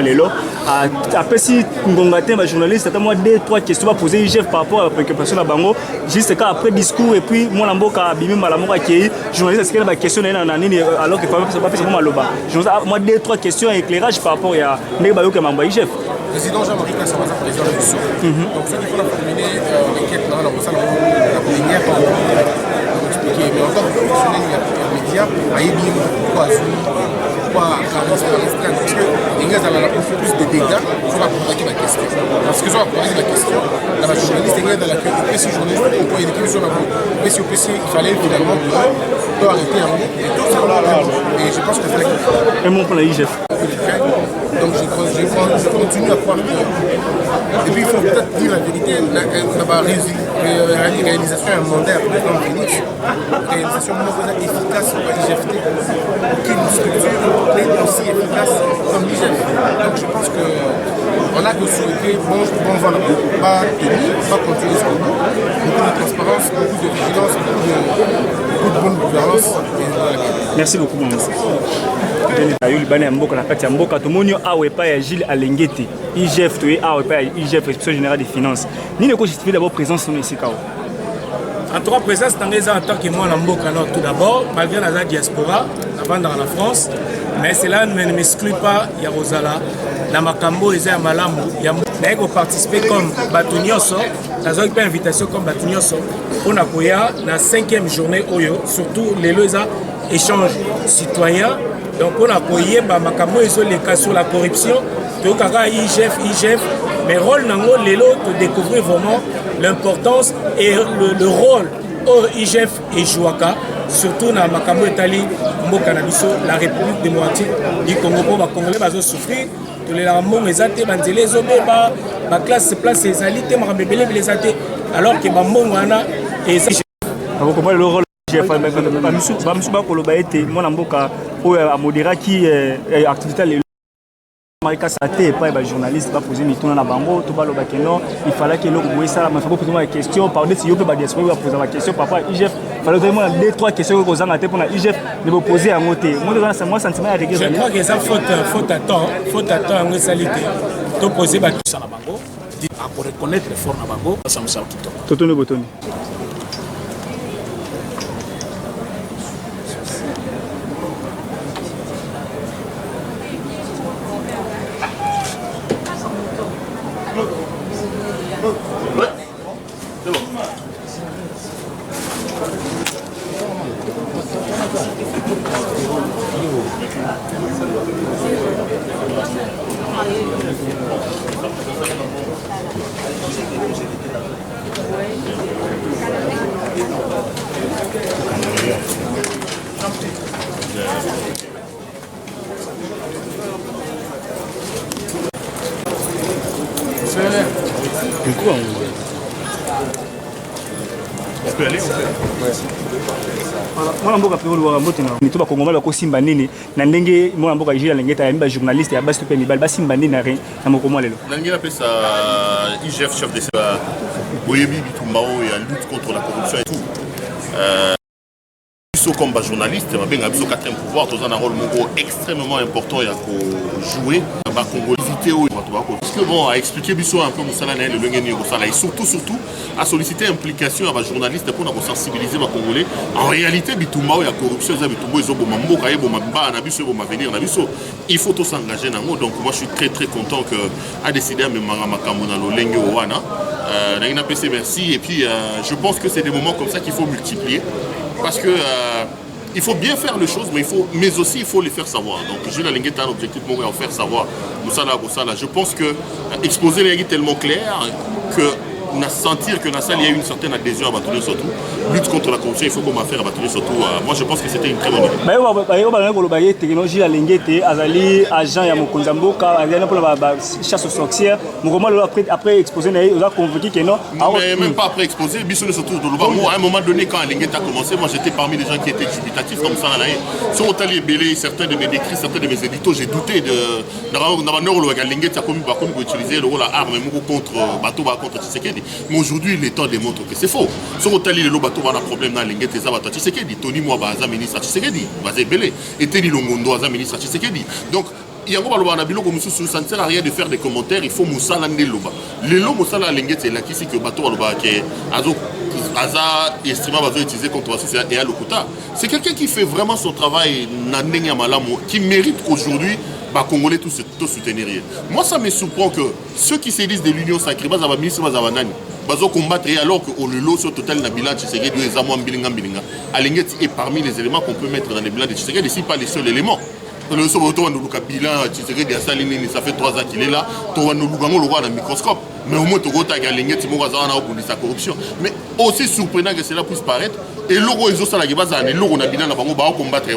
après si les journalistes, moi 2-3 questions à poser par rapport à la préoccupation de Bango, juste après discours et puis moi l'amboka bimi malamoka qui journaliste est-ce que question alors que pas seulement maloba. Moi 2-3 questions éclairage par rapport à Nébayo que mamba chef. Président Jean-Marie Kassamba, président de l'Union. Donc ceux qui font la terminer l'enquête dans la plénière expliquer, mais en tant que professionnel il y a média, il y a pourquoi parce que les gars ont plus de dégâts sur la poser la question. Parce que sur la poser la question, la journaliste est dans la PC journaliste, pourquoi il écrit sur la PC au PC, il fallait finalement arrêter un mot et tout ça. Et je pense que c'est la question. Et mon plan IGF. Donc je je continue à croire que. Et puis il faut peut-être dire la vérité, la réalisation est un mandat président Félix, réalisation efficace pour l'IGFT. Aucune structure n'est aussi efficace comme l'IGF. Donc je pense qu'on a que souhaiter bon vent là-bas, pas tenir, pas continuer ce bout, beaucoup de transparence, beaucoup de vigilance, beaucoup de bonne gouvernance. Merci beaucoup, mon monsieur. Ayuli bana mboka na kati ya mboka tomonio awe pa ya Gilles Alengete IGF to awe pa ya IGF inspection générale des finances ni ne ko justifier d'abord présence sur ici kao en trois présence tangeza en tant que moi na mboka non tout d'abord malgré la diaspora avant dans la France mais cela ne m'exclut pas ya Rosala na makambo eza ya malamu ya na ko participer comme Batunyoso nazo pas invitation comme Batunyoso on a koya na 5e journée oyo surtout les loza échange citoyen. Donc on a appuyé makambo les cas sur la corruption, donc IGF, mais rôle nango lelo de découvrir vraiment l'importance et le rôle au IGF et Jouaka, surtout dans makambo Italie, mboka na biso la République démocratique du Congo pour les Congolais bazo souffrir, tous les rameaux ezate banzele zobe ba classe place ezalité marambebele belezate alors que bamongo wana et ça comment le rôle IGF bamsu ba koloba ete mona mboka oyo amoderaki activité les marika saté pas les journalistes va poser mituna na bango to ba loba keno il fallait que l'autre boye ça mais faut poser des questions par des yo pe ba diaspora va poser la question papa IGF fallait vraiment deux trois questions que kozanga te pour na IGF ne me poser en côté moi sentiment à régler je crois que ça faute à temps en salité to poser ba question na bango pour reconnaître les formes na bango ça me semble Totoni Botoni. Mwana mboka pe oluwa mbote na mito ba kongomala ko simba nini na ndenge mwana mboka Gilles Alengete ya mba journaliste ya basi to pe mibal ba simba nini na ren na mokomo lelo ndenge la pesa IGF chef de ça boyebi bitumbao ya lutte contre la corruption et tout comme journaliste, je suis un quatrième pouvoir, dans un rôle extrêmement important et à jouer dans la congolité. Parce que bon, à expliquer un peu le et surtout à solliciter l'implication de journalistes pour sensibiliser les Congolais. En réalité, la corruption, il faut tous s'engager. Donc moi je suis très content qu'à décider de me merci. Et puis je pense que c'est des moments comme ça qu'il faut multiplier. Parce que il faut bien faire les choses, mais aussi il faut les faire savoir. Donc Gilles Alengete a un objectif pour faire savoir. Je pense que exposer les est tellement clair que sentir que dans la salle il y a une certaine adhésion à Batouni surtout. Lutte contre la corruption, il faut qu'on va faire à Batouni surtout. Moi je pense que c'était une très bonne idée. Technologie Alengete, Azali, agent ya Mokonza Mboka, Azali pour la chasse aux sorcières. Après exposé, on a convoqué que non. Mais même pas après exposé, Bissonne surtout de Luba. Moi à un moment donné quand Alengete a commencé, moi j'étais parmi les gens qui étaient dubitatifs comme ça. Sur Otali Belé, certains de mes décrits, certains de mes éditos, j'ai douté de Alengete a commis pour utiliser le rôle à arme contre bateau contre Tshisekedi. Mais aujourd'hui, les temps démontrent que c'est faux. Si on a le bateau, on a un problème dans l'Engete, ça va être Tshisekedi. Tony Mwaba, un ministre Tshisekedi. Bazé Belé. Et Teni Longondo, un ministre Tshisekedi. Donc, il y a un biloko mususu, ça ne sert à rien de faire des commentaires. Il faut Moussala Ndeloba. Le lot Moussala L'Engete, là, qui c'est que bateau, Aza estima va utiliser contre la et à l'Okuta. C'est quelqu'un qui fait vraiment son travail, qui mérite aujourd'hui. Congolais tout soutenir. Moi ça me surprend que ceux qui se disent de l'Union sacrée, combattre alors que le lot sur total na bilan Tshisekedi Alengete est parmi les éléments qu'on peut mettre dans les bilans de Tshisekedi, ici pas les seuls éléments. Le bilan Tshisekedi ça fait 3 ans qu'il est là, on a un microscope. mais au moins tu as gagné sa corruption. Mais aussi surprenant que cela puisse paraître, et l'euro ils ont ça la base et l'euro na bina na bango ba combattre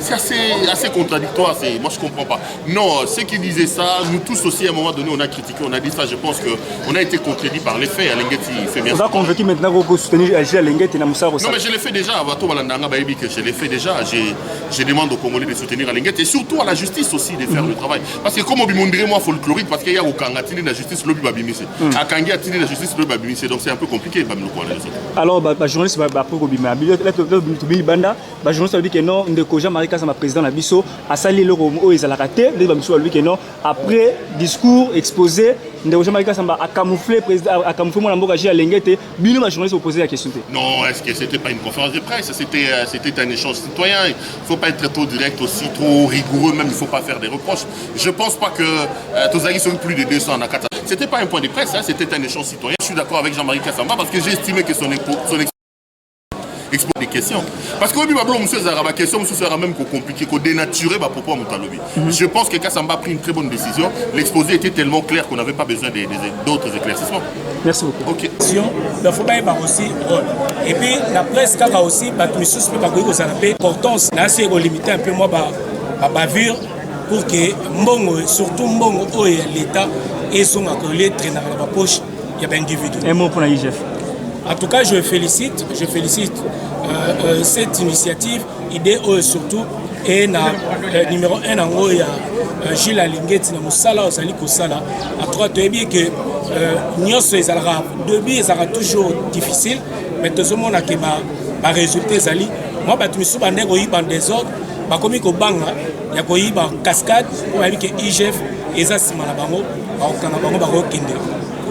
c'est assez contradictoire, moi je comprends pas. Non, ceux qui disaient ça, nous tous aussi à un moment donné on a critiqué, on a dit ça, je pense que on a été contredit par les faits. Alengeti fait bien. On va convaincu maintenant pour soutenir Alengeti na Moussa Rosa. Non mais je l'ai fait déjà, Avato Balandanga Baebi que je l'ai fait déjà, je demande aux Congolais de soutenir Alengeti et surtout à la justice aussi de faire le travail. Parce que comme on dirait moi folklorique parce qu'il y a au Kangatini la justice lobby babimise. À Kangi a tini la justice lobby babimise, donc c'est un peu compliqué alors journaliste va pour Bima le banda journaliste dit que non ndeko Jean Marie Kassa président na biso a sali le romo ils a raté le biso lui que non après discours exposé ndeko Jean Marie Kassa a camouflé président a camouflé mon amboka J Alengete bino ma journaliste poser la question. Non, est-ce que c'était pas une conférence de presse, c'était un échange citoyen, il faut pas être trop direct aussi, trop rigoureux même, il faut pas faire des reproches. Je pense pas que Tozaki sont plus de 200 à 4. C'était pas un point de presse, hein, c'était un échange citoyen. Je suis d'accord avec Jean-Marie Kassamba parce que j'ai estimé que son expose des questions. Parce que la question sera même compliquée, dénaturer propos à Moutalobi. Je pense que Kassamba a pris une très bonne décision. L'exposé était tellement clair qu'on n'avait pas besoin d'autres éclaircissements. Merci beaucoup. Ok. Il ne faut pas y avoir aussi rôle. Et puis la presse, car aussi, l'importance, là c'est limiter un peu moi ma bavure pour que Mbongo, surtout Mbongo et l'État, et son accolé traînent dans la poche, il y a un individu. Un mot pour la IGF. En tout cas, je félicite cette initiative, idée surtout, et numéro 1 en haut, il y a Gilles Alengeti, na Moussala, Ozali Kosala. À trois, tu as bien que Nyos, ils sera toujours difficile, mais tout le monde a que ma résultat, Zali. Moi, je me suis bandé en désordre, comme il y a une cascade, on a vu que IGF, et ça, c'est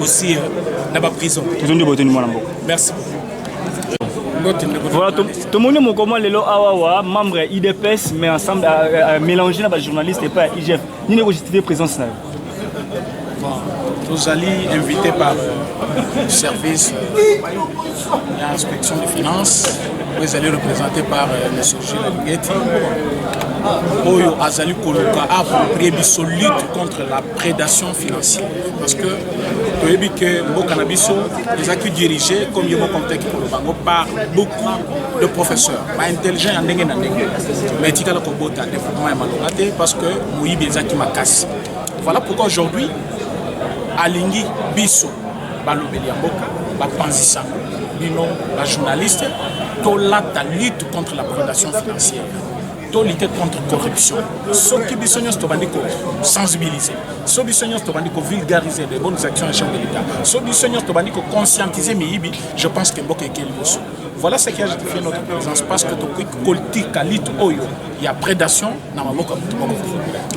aussi dans la prison. Merci. Voilà, tout le monde est comme les membres IDPS, mais ensemble mélangés dans les journalistes et pas IGF. Ni ne justifier présence. Nous allons invités par le service de l'inspection des finances, vous allez représentés par M. Gilles Alengeti. Oyo Azali Koloka a approprié la lutte contre la prédation financière. Parce que tu as vu que Mbokanabiso, les acquis dirigés, comme Yomo Komteki Kolobango, par beaucoup de professeurs, intelligents en dengue. Mais tu as le Kobota, développement est malheureusement parce que Moïb les acquis Makas. Voilà pourquoi aujourd'hui, Alingi Biso, Balobeli Mboka, Bapanzisa, Bino, la journaliste, la lutte contre la prédation financière. Lutter contre la corruption. Ce qui est sensibiliser, ce qui est vulgariser les bonnes actions à l'échelle de l'État, ce qui est conscientiser, je pense que voilà ce qui a justifié notre présence parce que il y a prédation dans ma boca.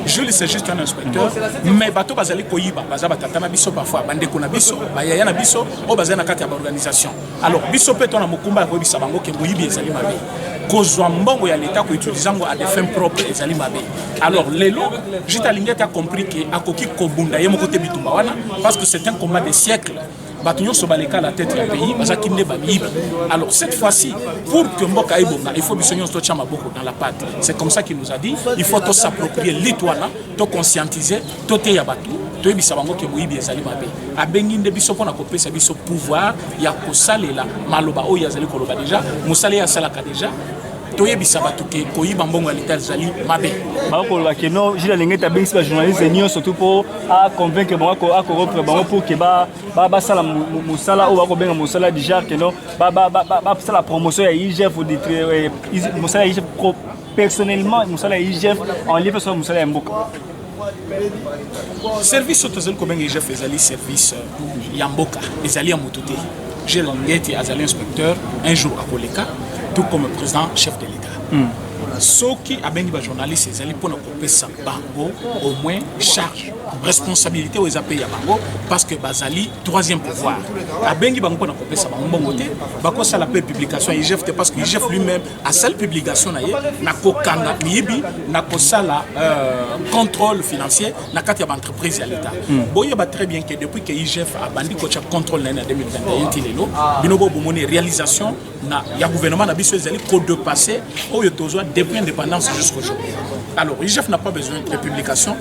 Jules c'est juste un inspecteur, mais bateau bazali koyiba, baza batatana biso parfois, bande kona biso, bayaya na biso, o bazana kati ya organisation. Alors biso peto na mokumba ko bisa bango ke boyibi ezali mabe. Kozwa mbongo ya l'État ko utilisant à des fins propres ezali mabe. Alors lelo, Jita Alengeti a compris que akoki kobunda ye moko te bitumba wana parce que c'est un combat de siècles. La tête du pays, alors cette fois-ci, pour que Mboka Ibonga, il faut que nous soyons dans la pâte. C'est comme ça qu'il nous a dit, il faut s'approprier l'Itoana, de conscientiser, de te yabatu, de bisabango ke boyibi ezali mabe. Abengi nde biso pona kopesa biso pouvoir ya kosalela maloba o yazali koloba déjà, musale ya salaka déjà. Toyebisa bato ke koyiba mbongo ya l'État ezali mabe. Bakoloba ke non, Gilles Alengeti abengisi ba journaliste nyonso surtout pour convaincre bango à corrompre bango pour que ba sala musala ou ba benga musala déjà que non ba la promotion ya IGF ou de musala IGF personnellement musala IGF en livre sur musala Mboka. Service autozel ko benga IGF ezali service ya Mboka ezali ya motuté. Gilles Alengeti azali inspecteur un jour à Koleka tout comme président chef de l'État. Ceux qui a bien journalistes, ils allaient pour nous couper ça bango au moins charge, responsabilité aux appels à bango parce que Bazali troisième pouvoir. A bien bango pour nous couper ça bango côté, bako ça la publication IGF parce que IGF lui-même a seule publication na ko kanga mibi na ko ça la contrôle financier na kati ya entreprise à l'État. Boye ba très bien que depuis que IGF a bandi ko contrôle en 2021 tilelo binobo bomone réalisation il y a gouvernement na biso ezali ko de passer au yotozo depuis indépendance jusqu'au jour. Alors IGF n'a pas besoin de publication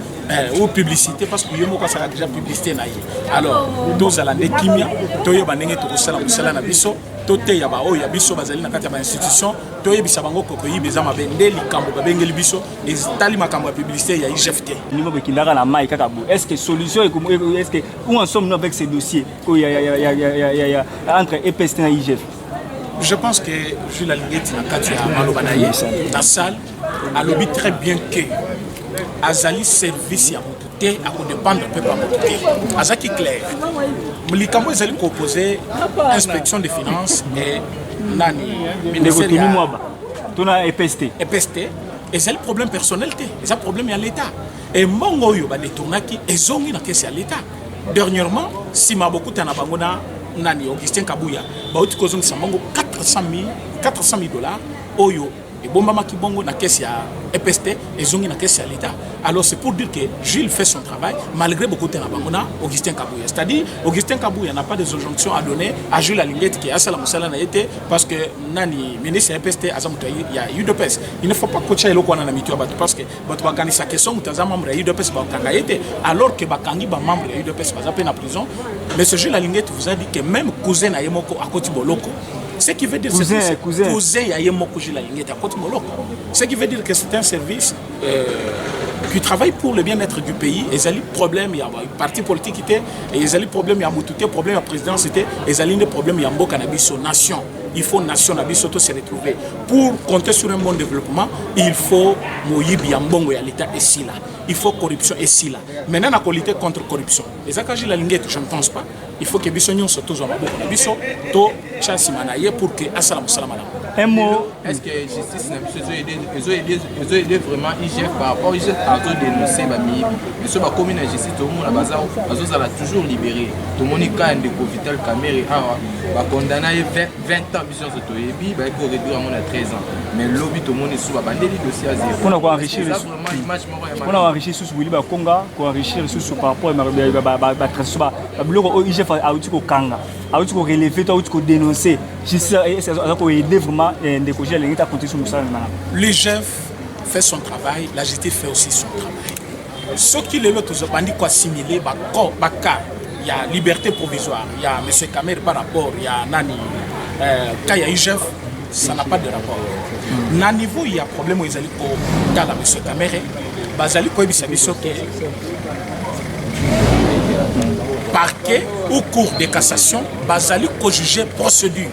ou publicité parce que yomo ka sala déjà publicité na yi. Alors deux ala de kimia to yo banenge to sala musala na biso to te ya ba o ya biso bazali na kati ya ba institution to yebisa bango ko yibeza mabende likambo babengeli biso ezali makambo ya publicité ya IGF te. Niveau bekindaka na mai kaka bo. Est-ce que solution est-ce que où en sommes-nous avec ces dossiers il y a entre EPST et IGF? Je pense que Jules Alinguet na kati ya malobanaye na salle a lobby très bien que azali service ya motuté à dépendre peu par motuté. Azaki clair. Likambo ezali composé inspection des finances et nani ministère ya tona EPST. EPST et c'est le problème personnel té, c'est un problème à l'état. Et mongo yo ba détournaki ezongi na caisse à l'état. Dernièrement, si ma beaucoup tana bangona nani Augustin Kabuya, ba uti kozongi samango 400 000 dollars oyo et bomba makibongo na caisse ya EPST ezongi na caisse à l'état. Alors c'est pour dire que Gilles fait son travail malgré beaucoup de bangona Augustin Kabuya. C'est-à-dire Augustin Kabuya n'a pas des injonctions à donner à Jules Alinguet qui a sala musala na été parce que nani ministre EPST azamuto ya UDPS. Il ne faut pas coacher le kwana na mitwa batu parce que batu bakani sa question mutaza membre ya UDPS ba kanga été alors que bakangi ba membre ya UDPS ba zape na prison. Mais ce Jules Alinguet vous a dit que même cousin na yemoko à Koti Boloko. Ce qui veut dire que c'est cousin ya yemoko Jules Alinguet à Koti Boloko. Ce qui veut dire que c'est un service qui travaille pour le bien-être du pays. Et il y a des problèmes, il y a un parti politique, et il y a des problèmes, il y a un problème à la présidence, et il y a des problèmes, il y a un cannabis nation. Il faut nation nation se retrouver. Pour compter sur un bon développement, il faut moyibi yambongo ya l'état ici là. Il faut corruption ici là. Maintenant la lutter contre corruption. Et ça quand je la ligne je ne pense pas. Il faut que bisognon se tous en maboko na biso to chance manaye pour que assalamu salamala. Un mot. Est-ce que justice n'a pas aider vraiment IGF par rapport à IGF à dénoncer bami mais ce ba commune justice tout le monde à bazar bazar a toujours libéré. Tout le monde est quand de Vital Caméré ba condamné 20 ans vision de Toyebi ba ko réduire à mon 13 ans. Mais lobby tout le monde est sous bandeli dossier à zéro. On a enrichir on a enrichi sous Willy ba Konga ko enrichir sous par rapport ba transfert ba bloko IGF a outil ko kanga a outil ko relever to outil ko dénoncer justice ça ko aider vraiment de projet l'État à continuer sur ça. L'IGF fait son travail, la justice fait aussi son travail. Ce qui est l'autre bandit ko assimiler ba cas il y a liberté provisoire, il y a monsieur Kamer par rapport, il y a nani quand il y a IGF ça n'a pas de rapport. Na niveau il y a problème ils allaient ko dans la monsieur Kamer bazali ko bisa biso que parquet au cours de cassation bazali ko juger procédure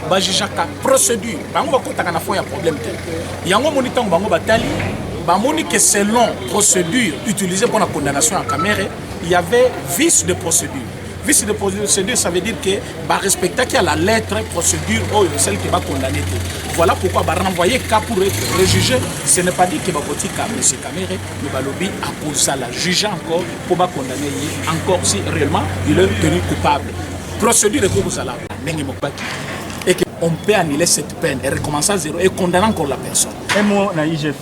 ba juger ka procédure bango ba kota kana fo ya problème te yango monitant bango batali ba moni que selon procédure utilisée pour la condamnation en caméra il y avait vice de procédure. Vice de procédure, ça veut dire que bah respecter qu'il y a la lettre procédure ou celle qui va condamner. Voilà pourquoi bah renvoyer cas pour être rejugé. Ce n'est pas dit que bah côté cas monsieur Caméré, mais bah lobby a posé la juger encore pour bah condamner encore si réellement il est tenu coupable. Procédure est pour ça là. Et qu'on peut annuler cette peine et recommencer à zéro et condamner encore la personne. Un mot na IGF.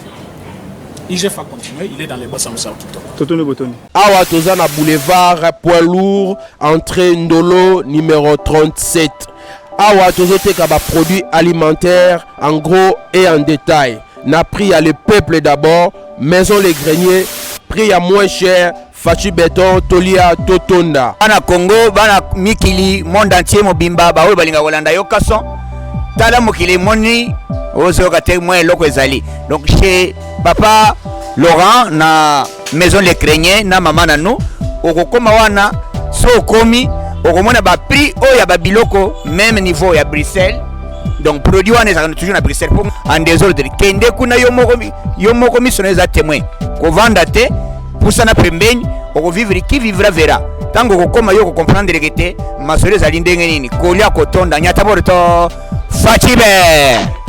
IGF a continué, il est dans les boss en Saoutito. Totono Botoni. Awa Tozana Boulevard, poids lourd, entrée Ndolo, numéro 37. Awa Tozote Kaba produits alimentaires, en gros et en détail. N'a pris à le peuple d'abord, maison les greniers, prix à moins cher, Fachi Béton, Tolia, Totonda. Bana Congo, Bana Mikili, monde entier, Mobimba, Baoui Balinga Wolanda Yokason, Tala Mokili Moni, Ozokate, moi, Loko Ezali. Donc chez Papa Laurent, na maison les craignés, na maman na nous, okokoma wana, so komi, okomona ba prix o ya ba biloko, même niveau ya Bruxelles. Donc produit wana ezaka toujours na Bruxelles pour en désordre. Kende kuna yo moko misoneza témoin. Ko vanda te, poussa na pembeni, oko vivre qui vivra verra. Tango kokoma yo ko comprendre que te, masole za lindenge nini, kolia kotonda nyata borto Fachibe.